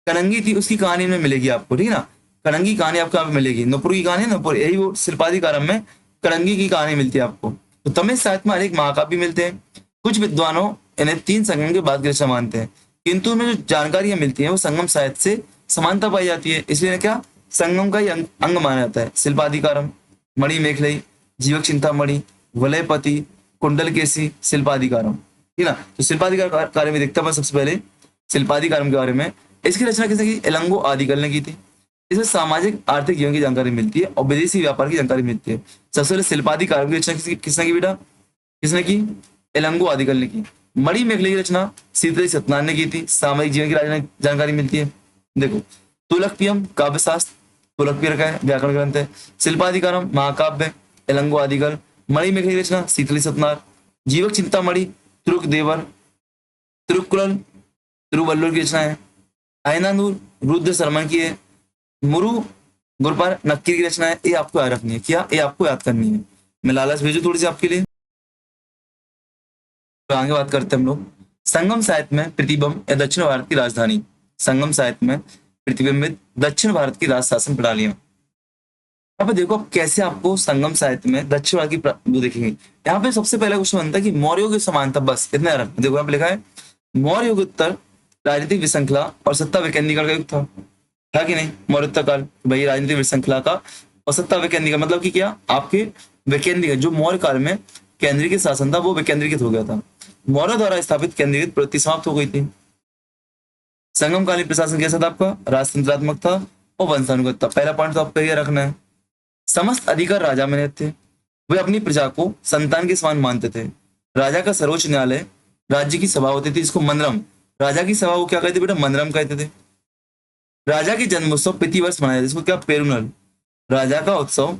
कनंगी थी उसकी कहानी में मिलेगी आपको, ठीक है ना। कनंगी कहानी आपको यहाँ पे मिलेगी, नुपुर की कहानी, नुपुर यही वो शिल्पाधिकारम में कनंगी की कहानी मिलती है आपको। तो तमिल साहित्य में अनेक महाकाव्य मिलते हैं। कुछ विद्वानों इन्हें 3 संगम के बाद की मानते हैं, किंतु उनमें जो जानकारियां मिलती है वो संगम साहित्य से समानता पाई जाती है। इसलिए क्या संगम का ही अंग माना जाता है। शिल्पाधिकारम, मणि मेखलई, जीवक चिंतामणि, वलयपति, कुंडलकेसी, शिल्पाधिकारम, ठीक है ना। तो शिल्पाधिकार कार्य में देखता है सबसे पहले शिल्पाधिकारम के बारे में। इसकी रचना किसने की? इलंगो आदिकल ने की थी। इसमें सामाजिक आर्थिक जीवन की जानकारी मिलती है और विदेशी व्यापार की जानकारी मिलती है। सबसे पहले शिल्पाधिकारम की रचना किसने की बेटा? किसने की? इलंगो आदिकल ने की। मणि मेखले की रचना सीतली सत्यनारायण ने की थी। सामाजिक जीवन की जानकारी मिलती है। देखो, तुलकपियम काव्यशास्त्र, तुलकपिय रखा है, व्याकरण ग्रंथ है। शिल्पाधिकारम महाकाव्य, इलंगो आदिकल। मणि मेखले की रचना सीतली सत्यनारायण। जीवक चिंतामणि तुरुक देवर, तिरुक्कुरल तिरुवल्लुवर की रचना है। आयनानूर रुद्र शर्मा की है। मुरु गुरपार नक्कीर की रचना है। ये आपको याद रखनी है। क्या? ये आपको याद करनी है। मैं लालच भेजू थोड़ी सी आपके लिए। तो आगे बात करते हैं हम लोग संगम साहित्य में प्रतिबिंब या दक्षिण भारत की राजधानी। संगम साहित्य में प्रतिबिंबित दक्षिण भारत की राज शासन प्रणालियां। अब देखो कैसे आपको संगम साहित्य में दक्षिण भारत की वो देखेंगे। यहाँ पे सबसे पहला क्वेश्चन बनता है कि मौर्यों की समानता, बस इतना याद रखना। देखो यहाँ पे लिखा है मौर्य युग उत्तर राजनीतिक विश्रृंखला और सत्ता विकेंद्रीकरण का युग था कि नहीं? मौर्योत्तर काल भाई राजनीतिक विश्रृंखला का और सत्ता विकेंद्रीकरण, मतलब कि क्या? आपके विकेंद्रीकरण, जो मौर्य काल में केंद्रीकृत शासन था वो विकेंद्रीकृत हो गया था। मौर्य द्वारा स्थापित केंद्रीकृत प्रवृत्ति समाप्त हो गई थी। संगमकालीन प्रशासन कैसा था आपका? राजतंत्रात्मक था और वंशानुगत था। पहला पॉइंट तो आपको ये रखना है। समस्त अधिकार राजा में थे। वे अपनी प्रजा को संतान के समान मानते थे। राजा का सर्वोच्च न्यायालय राज्य की सभा होती थी, जिसको मंदरम, राजा की सभा को क्या कहते थे बेटा? मंदरम कहते थे। राजा के जन्मोत्सव प्रतिवर्ष मनाया, जिसको क्या? पेरुनल। राजा का उत्सव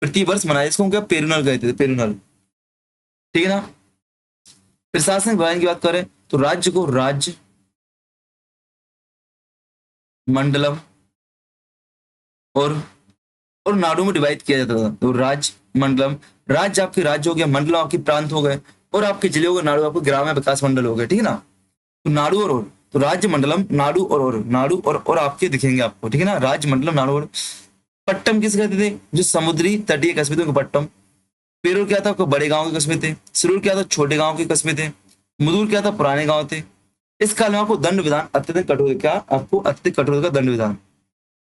प्रतिवर्ष मनाया, जिसको क्या? पेरुनल कहते थे, पेरुनल, ठीक है ना। प्रशासनिक विभाजन की बात करें तो राज्य को राज्य, मंडलम और नाडु में डिवाइड किया जाता था। तो राज्य, मंडलम, राज्य आपके राज्य हो गया, मंडलम आपके प्रांत हो गए, और आपके जिले हो गए, नाडु आपको ग्राम विकास मंडल हो गए, ठीक है ना। तो नाडु और तो राज्य, मंडलम, नाडु और नाडु और आपके दिखेंगे आपको, ठीक है ना। राज्य, मंडलम, नाडु और। पट्टम किस कहते थे? जो समुद्री तटीय कस्बे थे उनको पट्टम। पेरूर क्या था? आपको बड़े गांव के कस्बे थे। सिरूर क्या था? छोटे गांव के कस्बे थे। मुदूर क्या था? पुराने गांव थे। इस काल में आपको दंड विधान अत्यधिक कठोर, क्या आपको? अत्यधिक कठोर का दंड विधान।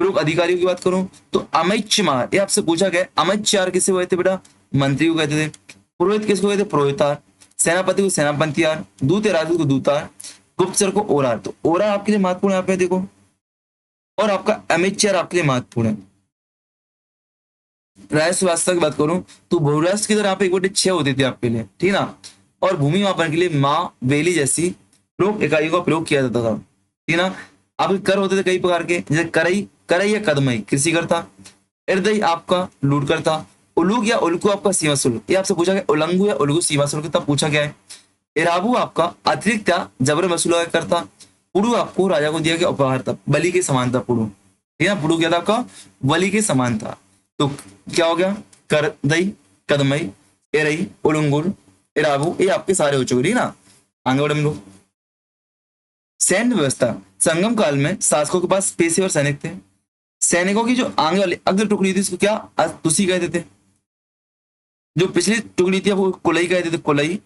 प्रमुख अधिकारियों की बात करूं तो अमैच्छमार, ये आपसे पूछा गया। अमैच्छार किसे हुए थे बेटा? मंत्री को कहते थे। पुरोहित किसको कहते थे? पुरोहितार। सेनापति को सेनापतियार। दूत या राजदूत को दूतार। गुप्तचर को ओरार। तो ओरार आपके लिए महत्वपूर्ण है, यहाँ पे देखो। और आपका अमैच्छार आपके लिए महत्वपूर्ण है। राजस्व व्यवस्था की बात करूं तो बहुराष्ट्र की तरह यहाँ पे 1/6 होती थी आपके लिए, ठीक है ना। और भूमि मापन के लिए माँ, वेली जैसी प्रमुख इकाइयों का प्रयोग किया जाता था, ठीक है ना। आपके कर होते थे कई प्रकार के, जैसे करई, करई या कदमई कृषि कर था। इरदई आपका लूट कर था। उलूग या उल्कू आपका सीमा शुल्क, ये आपसे पूछा गया। उलंगू या उल्गू सीमा शुल्क तब पूछा गया है। इराबू आपका अतिरिक्त या जबर वसूला करता। पुड़ू आपको राजा को दिया गया उपहार था, बलि के समान था पुड़ू, ठीक है ना। पुड़ू क्या था आपका? बलि के समान था। तो क्या हो गया? करदई, कदमई, एरई, उलुंगुल, इराबू, ये आपके सारे हो चुके, ठीक है ना। आगे बढ़े हम लोग। सैन्य व्यवस्था। संगम काल में शासकों के पास पेशेवर सैनिक थे। सैनिकों की जो आगे वाली अग्र टुकड़ी थी उसको क्या? तुसी कहते थे। जो पिछली टुकड़ी थी वो कुलई कहते थे, कुलई।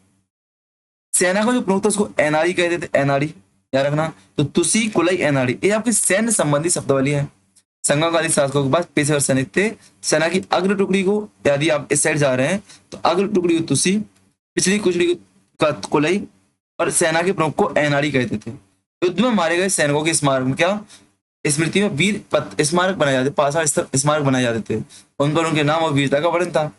सेना का जो प्रमुख था उसको एनाड़ी कहते थे, एनाड़ी, याद रखना। तो तुसी, कुलई, एनाड़ी, ये आपकी सैन्य संबंधी शब्दावली है। संगमकालीन शासकों के पास पेशेवर सैनिक थे। सेना की अग्र टुकड़ी को, यदि आप इस साइड जा रहे हैं तो अग्र टुकड़ी को तुसी, पिछली टुकड़ी का कुलई, और सेना के प्रमुख को एनाड़ी कहते थे। युद्ध में मारे गए सैनिकों के स्मारक में क्या? स्मृति में वीर स्मारक बनाए जाते, पाषाण स्मारक बनाए जाते थे। उन पर उनके नाम और वीरता का वर्णन था।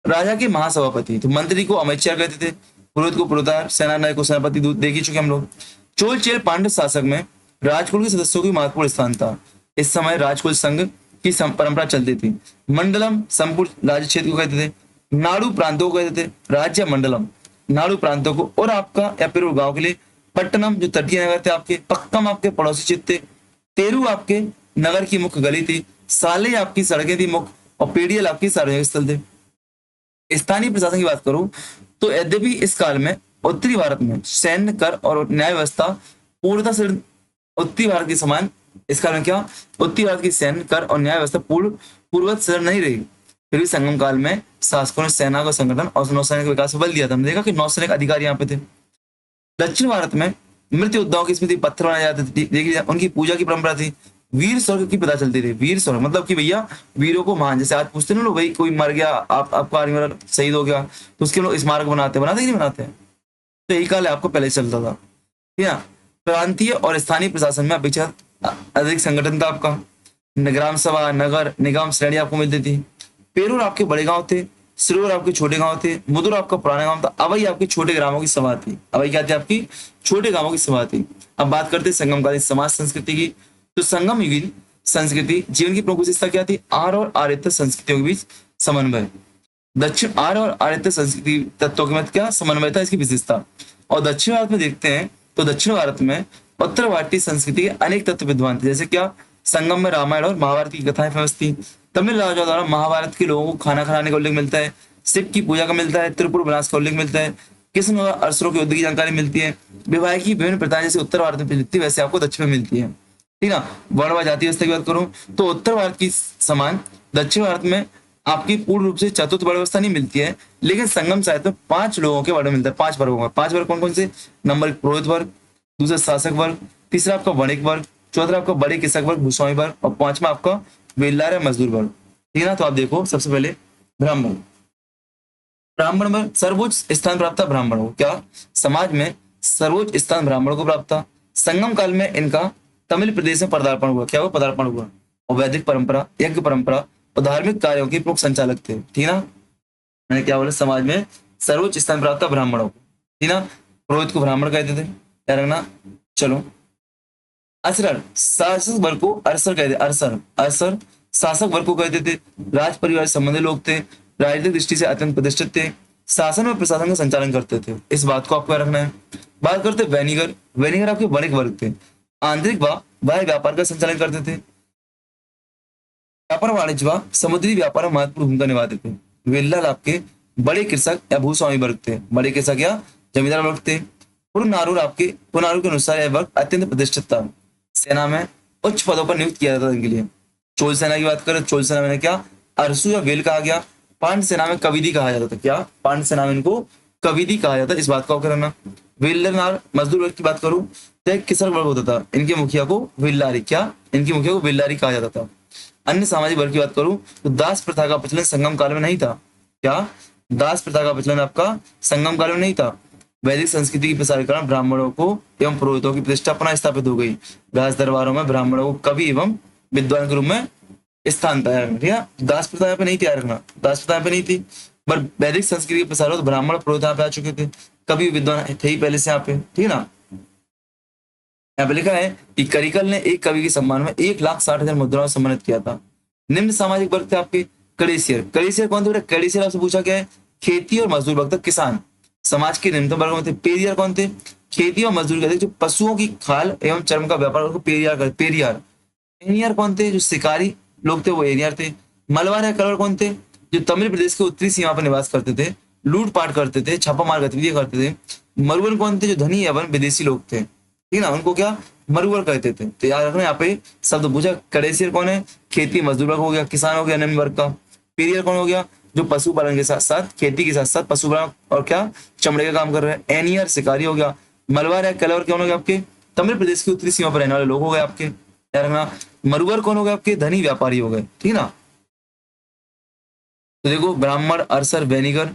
राजा के महासभापति, तो मंत्री को अमैच्छर कहते थे। पुरोहित को पुरोहितार, सेनानायक को सेनापति, दूत देख ही चुके हम लोग। चोल चेल पांड्य शासक में राजकुल के सदस्यों की महत्वपूर्ण स्थान था। इस समय राजकुल संघ की परंपरा चलती थी। मंडलम संपूर्ण राज्य क्षेत्र को कहते थे। नाडु प्रांतों को कहते थे। राज्य मंडलम, नाडु प्रांतों को। और आपका या फिर गांव के लिए पट्टनम, जो तटीय नगर थे आपके। पक्कम आपके पड़ोसी चित्त थे। तेरू आपके नगर की मुख्य गली थी। साले आपकी सड़कें थी मुख्य, और पेड़ियल आपकी सार्वजनिक स्थल थे। स्थानीय प्रशासन की बात करूं तो यद्यपि इस काल में उत्तरी भारत में सैन्य, कर और न्याय व्यवस्था पूर्णतः से उत्तरी भारत के समान, इस काल में क्या? उत्तरी भारत की सैन्य, कर और न्याय व्यवस्था पूर्ववत सरल नहीं रही। फिर भी संगम काल में शासकों ने सेना का संगठन और नौसेना के विकास पर बल दिया था। हमने देखा कि नौसैनिक अधिकारी यहाँ पे थे। दक्षिण भारत में मृत योद्धाओं की स्मृति पत्थर बनाए जाते थे, देखिए उनकी पूजा की परंपरा थी। वीर स्वर्ग की पता चलती थी। वीर स्वर्ग मतलब कि भैया वीरों को महान, जैसे आज पूछते हैं ना लोग, भाई कोई मर गया, आप आपका आर्मी वाला शहीद हो गया, तो उसके लोग स्मारक बनाते कि नहीं बनाते हैं? तो यही काल आपको पहले चलता था, ठीक है। प्रांतीय और स्थानीय प्रशासन में अपेक्षा अधिक संगठन था आपका। ग्राम सभा, नगर निगम श्रेणी आपको मिलती थी। पेरूर आपके बड़े गांव थे, सिरोर आपके छोटे गांव थे, मुदुर आपका पुराना गांव था, अवई आपके छोटे ग्रामों की सभा थी। अवई क्या थी आपकी? छोटे गांवों की सभा थी। अब बात करते हैं संगमकालीन समाज संस्कृति की। तो संगम युगीन संस्कृति जीवन की प्रमुख विशेषता क्या थी? आर्य और आर्यता संस्कृतियों के बीच समन्वय। दक्षिण आर्य और आर्यता संस्कृति तत्वों के मध्य क्या समन्वय था, इसकी विशेषता। और दक्षिण भारत में देखते हैं तो दक्षिण भारत में उत्तर भारतीय संस्कृति के अनेक तत्व विद्वान थे, जैसे क्या संगम में रामायण और महाभारत की कथाएं फेमस थी। तमिल राजाओं द्वारा महाभारत के लोगों को खाना खिलाने का उल्लेख मिलता है। शिव की पूजा का मिलता है। त्रिपुर विनाश का उल्लेख मिलता है। कृष्ण और असुरों के युद्ध की जानकारी मिलती है। विवाह की विभिन्न प्रथाएं जैसे उत्तर भारत में मिलती है वैसे आपको दक्षिण में मिलती है, ठीक ना। वर्ण व जाति व्यवस्था की बात करूं तो उत्तर भारत की समान दक्षिण भारत में आपकी पूर्ण रूप से चतुर्थ वर्ण व्यवस्था नहीं मिलती है, लेकिन संगम साहित्य में 5 लोगों के वर्ण मिलता है, 5 वर्गों का। 5 वर्ग कौन कौन से? नंबर 1 पुरोहित वर्ग, दूसरा शासक वर्ग, तीसरा आपका वणिक वर्ग, चौथा आपका बड़े कृषक वर्ग भूस्वामी वर्ग, और 5वां आपका बेलदार या मजदूर वर्ग, ठीक है ना। तो आप देखो सबसे पहले ब्राह्मण। ब्राह्मण में सर्वोच्च स्थान प्राप्त था ब्राह्मणों को। क्या? समाज में सर्वोच्च स्थान ब्राह्मणों को प्राप्त था। संगम काल में इनका तमिल प्रदेश में पदार्पण हुआ। क्या हुआ? पदार्पण हुआ। और वैदिक परंपरा, यज्ञ परंपरा और धार्मिक कार्यों के प्रमुख संचालक थे, ठीक ना। मैंने क्या बोला? समाज में सर्वोच्च स्थान प्राप्त था ब्राह्मणों को, ठीक ना। पुरोहित को ब्राह्मण कहते थे, क्या रखना। चलो, असर शासक वर्ग को अरसर कहते, अरसर अरसर शासक वर्ग को कहते थे। राज परिवार से संबंधित लोग थे, राजनीतिक दृष्टि से अत्यंत प्रतिष्ठित थे, शासन और प्रशासन का संचालन करते थे। इस बात को आपको रखना है। बात करते वैनिगर। वैनिगर आपके वणिक वर्ग थे, आंतरिक व बाह्य व्यापार का संचालन करते थे। व्यापार वाणिज्य व समुद्री व्यापार में महत्वपूर्ण भूमिका निभाते थे। वेल्लाल आपके बड़े कृषक या भूस्वामी वर्ग थे, बड़े कृषक या जमींदार वर्ग थे। पुरनारूर के अनुसार यह वर्ग अत्यंत प्रतिष्ठित था, सेना में उच्च पदों पर नियुक्त किया जाता था इनके लिए। चोल सेना की बात करें, चोल सेना में क्या अरसू या वेल कहा गया। पांड्य सेना में कविदी कहा जाता था। क्या? पांड्य सेना में इनको कविदी कहा जाता, इस बात को करना। वेल्लनार मजदूर वर्ग की बात करूं तो एक किसर वर्ग होता था, इनके मुखिया को वेल्लारी, क्या इनके मुखिया को वेल्लारी कहा जाता था। अन्य सामाजिक वर्ग की बात करूं तो दास प्रथा का प्रचलन संगम काल में नहीं था। क्या? दास प्रथा का प्रचलन आपका संगम काल में नहीं था। वैदिक संस्कृति के प्रसार के कारण ब्राह्मणों को एवं पुरोहितों की प्रतिष्ठा पुनः स्थापित हो गई। राज दरबारों में ब्राह्मणों को कवि एवं विद्वान के रूप में स्थान पाया, ठीक है। दास प्रथा यहाँ पे नहीं थी, याद रखना, दास प्रथा यहाँ पे नहीं थी। पर वैदिक संस्कृति के प्रसार हो तो ब्राह्मण पुरोहित यहाँ पे आ चुके थे, कवि विद्वान थे ही पहले से यहाँ पे, ठीक है ना। यहाँ पे लिखा है कि करिकल ने एक कवि के सम्मान में 1,60,000 मुद्राओं से सम्मानित किया था। निम्न सामाजिक वर्ग थे आपके कड़ेसियर। कड़ेसियर कौन थे? कड़ेसियर आपसे पूछा गया है, खेती और मजदूर वर्ग था, किसान समाज के निम्नतम वर्ग में थे। पेरियार कौन थे? खेती और मजदूर कहते जो पशुओं की खाल एवं चर्म का व्यापार को पेरियार करते, पेरियार। एनियार कौन थे? जो शिकारी लोग थे वो एनियार थे। मलवार या कलवर कौन थे? जो तमिल प्रदेश के उत्तरी सीमा पर निवास करते थे, लूटपाट करते थे, छापामार गतिविधियां करते थे। मरुवन कौन थे? जो धनी एवं विदेशी लोग थे, ठीक ना, उनको क्या मरुवर कहते थे। तो याद रखना यहाँ पे शब्द पूछा। कड़ेसियर कौन है? खेती मजदूर वर्ग हो गया, किसान हो गया निम्न वर्ग का। पेरियर कौन हो गया? जो पशुपालन के साथ साथ खेती के साथ साथ पशुपालन और क्या चमड़े का काम कर रहे हैं। एनियर शिकारी हो गया। मलवार या कलवर कौन हो गया? आपके तमिल प्रदेश की उत्तरी सीमा पर रहने वाले लोग हो गए आपके, याद रखना। मरुवर कौन हो गए? आपके धनी व्यापारी हो गए, ठीक ना। तो देखो ब्राह्मण, अरसर, वेनिगर,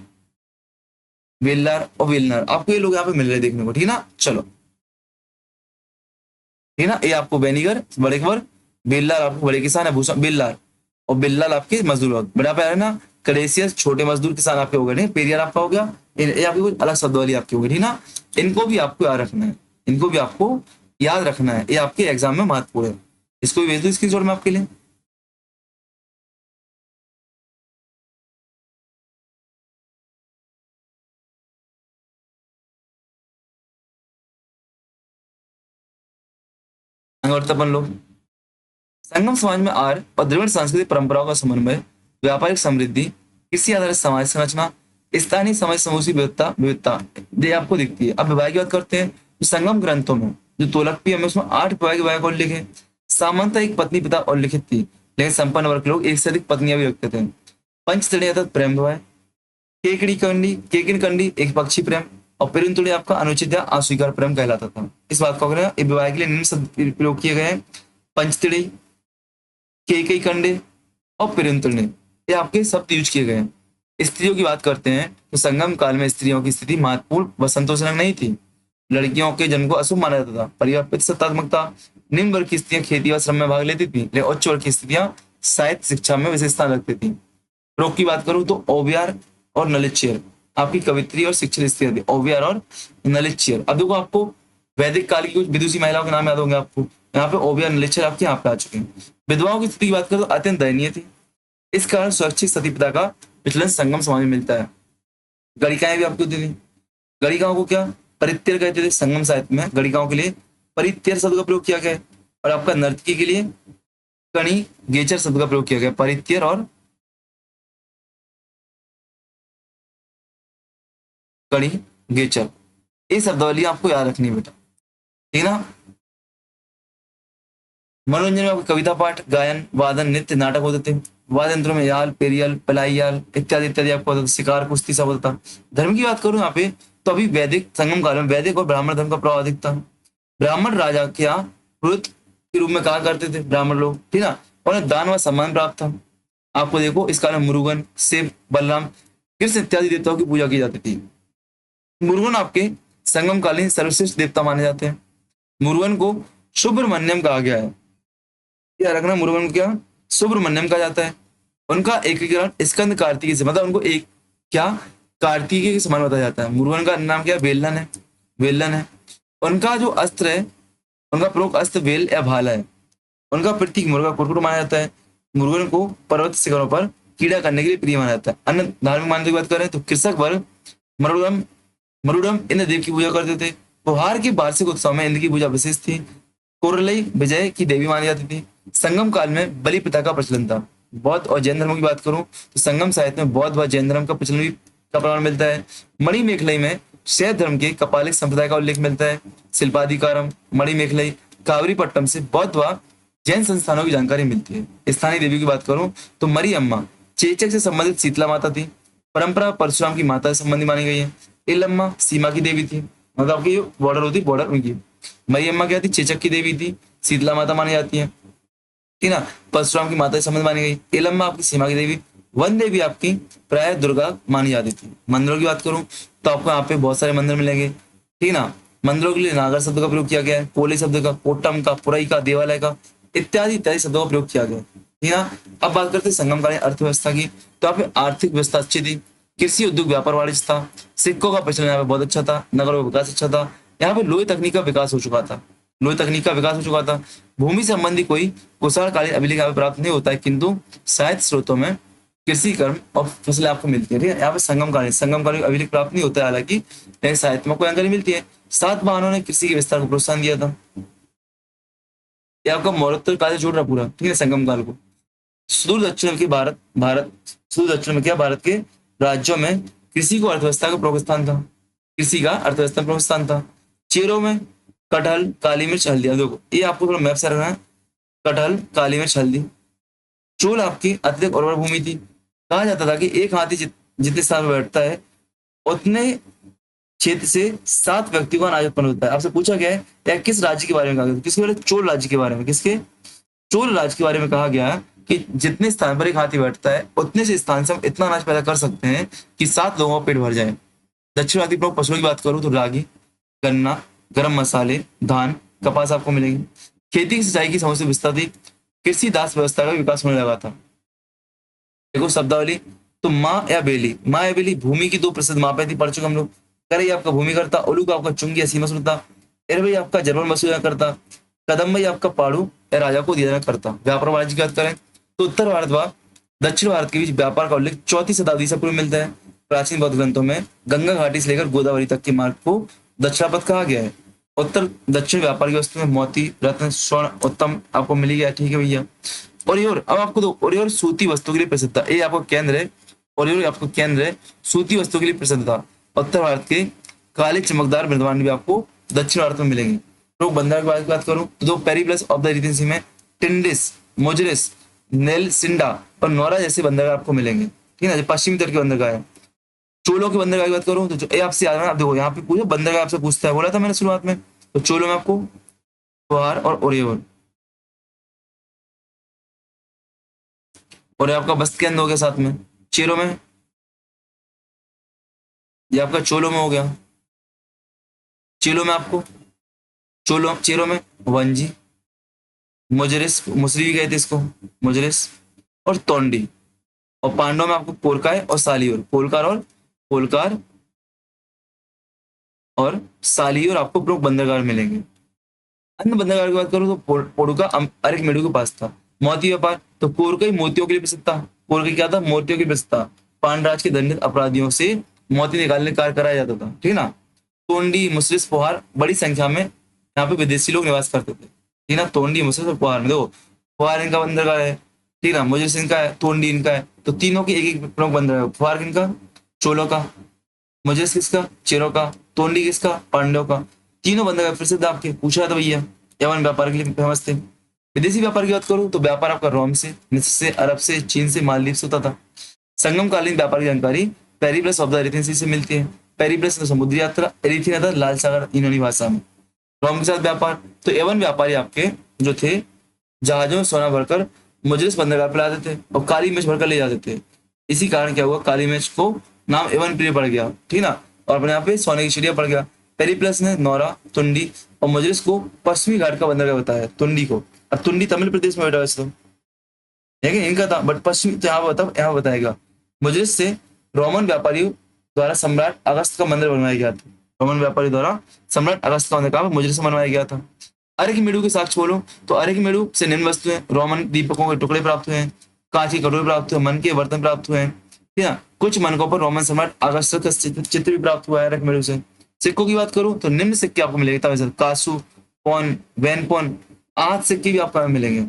वेल्लार और वेलनर आपको ये लोग यहाँ पे मिल रहे देखने को, ठीक ना। चलो, ठीक ना। ये आपको वेनिगर बड़े वर्ग, बेल्लार आपको बड़े किसान है भूसा बेल्लार, और बेल्लाल आपके मजदूर वर्ग। बड़ा प्यार है ना। करेसियस छोटे मजदूर किसान आपके हो गए, नहीं पेरियर आपका हो गया। ये आपकी कुछ अलग शब्द वाली आपकी हो गई, ठीक ना। इनको भी आपको याद रखना है, इनको भी आपको याद रखना है, ये आपके एग्जाम में महत्वपूर्ण है। इसको भी भेज दो स्क्रीनशॉट में आपके लिए। अपन लोग संगम समाज में आर्य और द्रविड़ सांस्कृतिक परंपराओं का समन्वय, व्यापारिक समृद्धि, कृषि आधारित समाज संरचना, स्थानीय समाज समूह की विविधता विविधता ये आपको दिखती है। अब विवाह की बात करते हैं तो संगम ग्रंथों में जो तोलक हमें उसमें 8 विवाह के उल्लेख है। सामान्यतः एक पत्नी पिता उल्लिखित थी, लेकिन संपन्न वर्ग के लोग एक से अधिक पत्नियां भी रखते थे। पंचतड़िया अर्थात प्रेम विवाह, केकिन कंडी एक पक्षी प्रेम, और पिरुंतुड़ी आपका अनुचित या अस्वीकार प्रेम कहलाता था। इस बात को अगर विवाह के लिए निम्न शब्द प्रयोग किए गए हैं। पंचतड़ी केकई कंडे और पिरुंतुने, ये आपके शब्द यूज किए गए हैं। स्त्रियों की बात करते हैं तो संगम काल में स्त्रियों की स्थिति महत्वपूर्ण व संतोषजनक नहीं थी। लड़कियों के जन्म को अशुभ माना जाता था। परिवार प्रतिशतात्मक था। निम्न वर्ग की स्त्रियां खेती व श्रम में भाग लेती थी, लेकिन उच्च वर्ग की स्त्रियां साहित्य शिक्षा में विशेष स्थान रखती थी। प्रयोग की बात करूं तो ओवियार और नलिचेर आपकी कवित्री और शिक्षित स्त्रियां थी, ओवियार और नलिचेर। अब देखो आपको वैदिक काल की कुछ विदुषी महिलाओं के नाम याद होंगे आपको। यहाँ पे ओवियार नलिचेर आपके यहाँ पे आ चुके हैं। विधवाओं की स्थिति की बात करें तो अत्यंत दयनीय थी। इस कारण स्वैच्छिक सती प्रथा का विचलन संगम समाज में मिलता है। गणिकाएं भी आपकी होती थी। गणिकाओं को क्या परित्यर कहते थे। संगम साहित्य में गणिकाओं के लिए परित्यर शब्द का प्रयोग किया गया है। और आपका नर्तकी के लिए कणी गेचर शब्द का प्रयोग किया गया। परित्यर और कणी गेचर, ये शब्दावली आपको याद रखनी है बेटा, ठीक है ना। मनोरंजन में आपको कविता पाठ, गायन, वादन, नृत्य, नाटक होते थे। वाद्य यंत्रों में याल, पेरियल, पलाइयाल इत्यादि इत्यादि आपको होता था। शिकार, कुश्ती सब होता था। धर्म की बात करूं यहाँ पे तो अभी वैदिक संगम काल में वैदिक और ब्राह्मण धर्म का प्रभाव अधिक था। ब्राह्मण राजा के यहाँ पुरोहित के रूप में कहा करते थे ब्राह्मण लोग, ठीक है ना। उन्हें दान व सम्मान प्राप्त था। आपको देखो इस काल में मुरुगन, शिव, बलराम, कृष्ण इत्यादि देवताओं की पूजा की जाती थी। मुरुगन आपके संगम कालीन सर्वश्रेष्ठ देवता माने जाते हैं। मुरुगन को सुब्रमण्यम कहा गया है। क्या रखना, मुरुगन को क्या सुब्रमण्यम कहा जाता है। उनका एकीकरण स्कंद कार्तिकी से, मतलब उनको एक क्या कार्तिकी के समान बताया जाता है। मुरुगन का नाम क्या, वेलन है, वेलन है। उनका जो अस्त्र है, उनका प्रमुख अस्त्र वेल या भाला है। उनका प्रतीक मुर्गा कुरकुर माना जाता है। मुरुगन को पर्वत शिखरों पर कीड़ा करने के लिए प्रिय माना जाता है। अन्य धार्मिक मान्यता की बात करें तो कृषक वर्ग मरुड़म मरुड़म इंद्र देव की पूजा करते थे। त्योहार के वार्षिक उत्सव में इंद्र की पूजा विशेष थी। कोरलई विजय की देवी मानी जाती थी। संगम काल में बलि प्रथा का प्रचलन था। बौद्ध और जैन धर्म की बात करूं तो संगम साहित्य में बौद्ध व जैन धर्म का प्रचलन भी का प्रमाण मिलता है। मणिमेखलई में शैव धर्म के कपालिक संप्रदाय का उल्लेख मिलता है। शिल्पाधिकारम, मणिमेखलई, कावरीपट्टम से बौद्ध व जैन संस्थानों की जानकारी मिलती है। स्थानीय देवी की बात करूं तो मरी अम्मा चेचक से संबंधित शीतला माता थी। परंपरा परशुराम की माता से संबंधी मानी गई है। इलम्मा सीमा की देवी थी, मतलब आपकी बॉर्डर होती बॉर्डर उनकी। मरियम्मा क्या थी, चेचक की देवी थी। शीतला माता मानी जाती है, ठीक ना। परशुराम की माता से संबंध मानी गई। इलम्मा आपकी सीमा की देवी। वन देवी आपकी प्राय दुर्गा मानी जाती थी। मंदिरों की बात करूं तो आपको यहाँ पे बहुत सारे मंदिर मिलेंगे, ठीक ना। मंदिरों के लिए नागर शब्द का प्रयोग किया गया है। पोले शब्द का, कोटम का, पुरई का, देवालय का इत्यादि इत्यादि शब्दों का प्रयोग किया गया है, ठीक ना। अब बात करते हैं संगमकालीन अर्थव्यवस्था की। तो यहाँ पे आर्थिक व्यवस्था अच्छी थी। कृषि, उद्योग, व्यापार, वाणिज्य था। सिक्कों का प्रचलन यहाँ पे बहुत अच्छा था। नगरों का विकास अच्छा था। यहाँ पे लोहे तकनीक का विकास हो चुका था। लोहे तकनीक का विकास हो चुका था। भूमि संबंधी कोई कुशलकालीन अभिलेख यहाँ पे प्राप्त नहीं होता है, किंतु साहित्य स्रोतों में कृषि कर्म और फसलें आपको मिलती है, ठीक है। यहाँ पे संगमकालीन अभिलेख प्राप्त नहीं होता है हालांकि, लेकिन साहित्य में कोई जानकारी मिलती है। सातवाहनों ने कृषि के विस्तार को प्रोत्साहन दिया था। ये आपका मौर्योत्तर काल से जोड़ रहा पूरा, ठीक है, संगम काल को। सुदूर दक्षिण के भारत भारत सुदूर दक्षिण में क्या भारत के राज्यों में कृषि को अर्थव्यवस्था का प्रमुख स्थान था। कृषि का अर्थव्यवस्था में प्रमुख स्थान था। चेरों में कटहल, काली मिर्च, हल्दी, अब देखो ये आपको थोड़ा मैप से रखना है। कटहल, काली मिर्च, हल्दी। चोल आपकी अत्यधिक उर्वर भूमि थी। कहा जाता था कि एक हाथी जितने स्थान पर बैठता है उतने क्षेत्र से 7 व्यक्ति का अनाज उत्पन्न होता है। आपसे पूछा गया है या किस राज्य के बारे में कहा गया, किसके बारे में, चोल राज्य के बारे में। किसके, चोल राज्य के बारे में कहा गया कि जितने स्थान पर एक हाथी बैठता है उतने से स्थान से हम इतना अनाज पैदा कर सकते हैं कि 7 लोगों का पेट भर जाए। दक्षिण भारतीय प्रमुख फसलों की बात करूं तो रागी, गन्ना, गरम मसाले, धान, कपास आपको मिलेंगे। खेती की सिंचाई की समस्या विस्तार थी। कृषि दास व्यवस्था का विकास होने लगा था। देखो शब्दावली तो माँ या बेली भूमि की 2 प्रसिद्ध मापें थी, पढ़ चुके हम लोग। करई आपका भूमि करता, उलू का आपका चुंगी या सीमा सुनता, इरवई आपका जर्मन वसूया करता, कदम्बई आपका पाड़ू या राजा को दिया जाना करता। व्यापार वाणिज्य की बात करें तो उत्तर भारत व दक्षिण भारत के बीच व्यापार का उल्लेख 4वीं शताब्दी से पूर्व मिलता है। प्राचीन बौद्ध ग्रंथों में गंगा घाटी से लेकर गोदावरी तक के मार्ग को दक्षिणापथ कहा गया है। उत्तर दक्षिण व्यापार की वस्तु में मोती, रत्न, स्वर्ण, उत्तम आपको मिल गया, ठीक है भैया। और अब आपको दो और सूती वस्तु के लिए प्रसिद्ध था। ये आपको केंद्र है, और आपको केंद्र है सूती वस्तु के लिए प्रसिद्ध था। उत्तर भारत के काले चमकदार मृदवान भी आपको दक्षिण भारत में मिलेंगे। लोग बंदरगाह की बात करूं तो दो पेरिप्लस ऑफ द रीजन सी में टिंडिस, मोजरिस, नेलसिंडा और नोरा जैसे बंदरगाह आपको मिलेंगे, ठीक है ना। पश्चिमी तट के बंदरगाह है। चोलों के बंदरगाह की बात करूं तो ये आपसे याद है, आप देखो यहाँ पे पूछो बंदरगाह आपसे पूछता है, बोला था मैंने शुरुआत में। तो चोलों में आपको त्योहार और ओरेवर और ये आपका बस्त के अंदर हो गया साथ में। चेरो में ये आपका चोलो में हो गया। चेलो में आपको चोलो चेरो में वंजी, मुजरिस, मुसरी भी कहते इसको, मुजरिस, और तोंडी। और पांडव में आपको पोरकाय और सालियोर, पोलकार और पोलकार और सालियोर आपको प्रमुख बंदरगाह मिलेंगे। अन्य बंदरगाह की बात करूं तो पोड़ुका अरिकमेडु के पास था। मोती व्यापार तो कोरकई मोतियों के लिए प्रसिद्ध था। कोरकई क्या था? मोतियों की प्रसिद्ध था। पांडराज के दंडित अपराधियों से मोती निकालने का कार्य कराया जाता था, ठीक है ना। तोंडी, मुसरिस, पोहार बड़ी संख्या में यहाँ पे विदेशी लोग निवास करते थे, ठीक है ना। तोंडी, मुसरिस और पोहार में देखो, पोहार इनका बंदरगाह है, ठीक है ना, मुजरिस इनका है, तोंडी इनका है। तो तीनों की एक एक प्रमुख बंदरगाह है। पोहार किनका? चोलों का। मुजरिस किसका? चेरों का। तोंडी किसका? पांडव का। तीनों बंदरगाह प्रसिद्ध आपके पूछा था भैया। यवन व्यापार के लिए फेमस थे। विदेशी व्यापार की बात करूं तो व्यापार आपका रोम से, मिस्र से, अरब से, चीन से, मालदीव से होता था। संगमकालीन व्यापार की जानकारी पेरिप्लस ऑफ द एरिथ्रियन सी से मिलती है। पेरिप्लस तो समुद्री यात्रा, एरिथ्रियन था लाल सागर यूनानी भाषा में। रोम के साथ व्यापार तो एवन व्यापारी आपके जो थे जहाजों में सोना भरकर मुजरिस बंदरगाह पर लाते थे और काली मिर्च भरकर ले जाते थे। इसी कारण क्या हुआ, काली मिर्च को नाम एवन प्रिय पड़ गया, ठीक ना। और अपने यहाँ पे सोने की चिड़िया पड़ गया। पेरिप्लस ने नौरा, तुंडी और मुजरिस को पश्चिमी घाट का बंदरगाह बताया, तुंडी को। अब तुंडी तमिल प्रदेश में बैठा वैसे तो, लेकिन इनका था, बट पश्चिमी तो यहाँ बताएगा। मुजरिस से रोमन व्यापारियों द्वारा सम्राट अगस्त का मंदिर बनवाया गया था। रोमन व्यापारी द्वारा सम्राट अगस्त का मंदिर कहाँ पे? मुजरिस से बनवाया गया था। अरेकिमेडु के साक्ष्य बोलो तो अरेकिमेडु से निम्न वस्तुएं रोमन दीपकों के टुकड़े प्राप्त हुए हैं, कांच की कटोरी प्राप्त हुए, मन के बर्तन प्राप्त हुए हैं, ठीक है। कुछ मनकों पर रोमन सम्राट अगस्टस का चित्र भी प्राप्त हुआ है अरेकिमेडु से। सिक्कों की बात करूं तो निम्न सिक्के आपको मिलेंगे, तमिल कासु, पौन, वैनपोन, आठ सिक्के भी आपको मिलेंगे।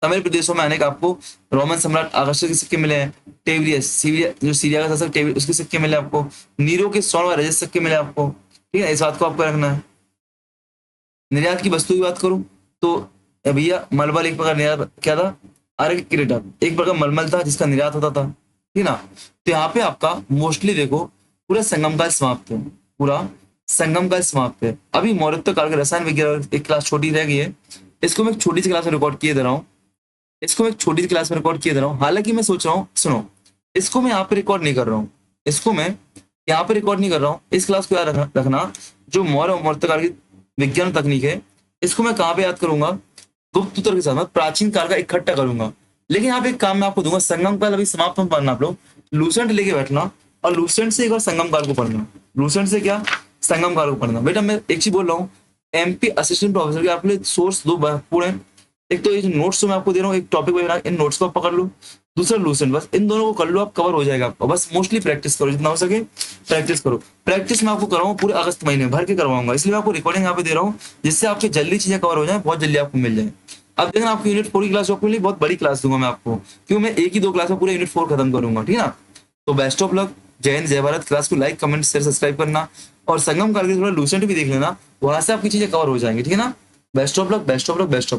तमिल प्रदेशों में अनेक आपको रोमन सम्राट अगस्टस के सिक्के मिले हैं। टेवरियस, सीरिया जो सीरिया का शासक टेवरियस, उसके सिक्के मिले आपको। नीरो के स्वर्ण व रजत सिक्के मिले आपको, ठीक है। इस बात को आपको रखना है। निर्यात की वस्तु की बात करूं तो भैया मलबल एक प्रकार निर्यात क्या था? अर्घ क्रेटा एक प्रकार मलमल था जिसका निर्यात होता था, ठीक ना। तो यहाँ पे आपका मोस्टली देखो पूरा संगम काल समाप्त है, पूरा संगम काल समाप्त है। अभी मौर्य काल के रसायन विज्ञान एक क्लास छोटी रह गई है, इसको मैं एक छोटी सी क्लास में रिकॉर्ड किए दे रहा हूँ। इसको मैं एक छोटी सी क्लास में रिकॉर्ड किए दे रहा हूँ। हालांकि मैं सोच रहा हूँ, सुनो, इसको मैं यहाँ पे रिकॉर्ड नहीं कर रहा हूँ, इसको मैं यहाँ पे रिकॉर्ड नहीं कर रहा हूँ। इस क्लास को याद रखना, जो मौर्य काल की विज्ञान तकनीक है, इसको मैं कहाँ पे याद करूंगा? गुप्त उत्तर के साथ मैं प्राचीन काल का इकट्ठा करूंगा। लेकिन यहाँ पे एक काम मैं आपको दूंगा, संगम काल अभी समाप्त मत पढ़ना आप लोग, लूसेंट लेके बैठना और लूसेंट से एक बार संगम काल को पढ़ना। लूसेंट से क्या? संगम काल को पढ़ना। बेटा मैं एक चीज बोल रहा हूँ, एमपी असिस्टेंट प्रोफेसर के आपके सोर्स दो पूरे। एक तो ये जो नोट्स मैं आपको दे रहा हूँ, एक टॉपिक वगैरह, इन नोट्स को आप पकड़ लो। दूसरा लूसेंट, बस इन दोनों को कर लो, आप कवर हो जाएगा आपका। बस मोस्टली प्रैक्टिस करो, जितना हो सके प्रैक्टिस करो। प्रैक्टिस मैं आपको कराऊंगा पूरे अगस्त महीने भर के करवाऊंगा, इसलिए मैं आपको रिकॉर्डिंग यहाँ पे दे रहा हूँ, जिससे आपके जल्दी चीजें कवर हो जाए, बहुत जल्दी आपको मिल जाए। अब देखना आपको यूनिट 4 की क्लास आपके लिए बहुत बड़ी क्लास दूंगा मैं आपको, क्योंकि मैं एक ही 2 क्लास में पूरा यूनिट 4 खत्म करूंगा, ठीक है ना। तो बेस्ट ऑफ लक, जय हिंद जय भारत। क्लास को लाइक कमेंट शेयर सब्सक्राइब करना और संगम काल के थोड़ा लूसेंट भी देख लेना, वहां से आपकी चीजें कवर हो जाएंगी, ठीक है ना। Best of luck, best of luck, best of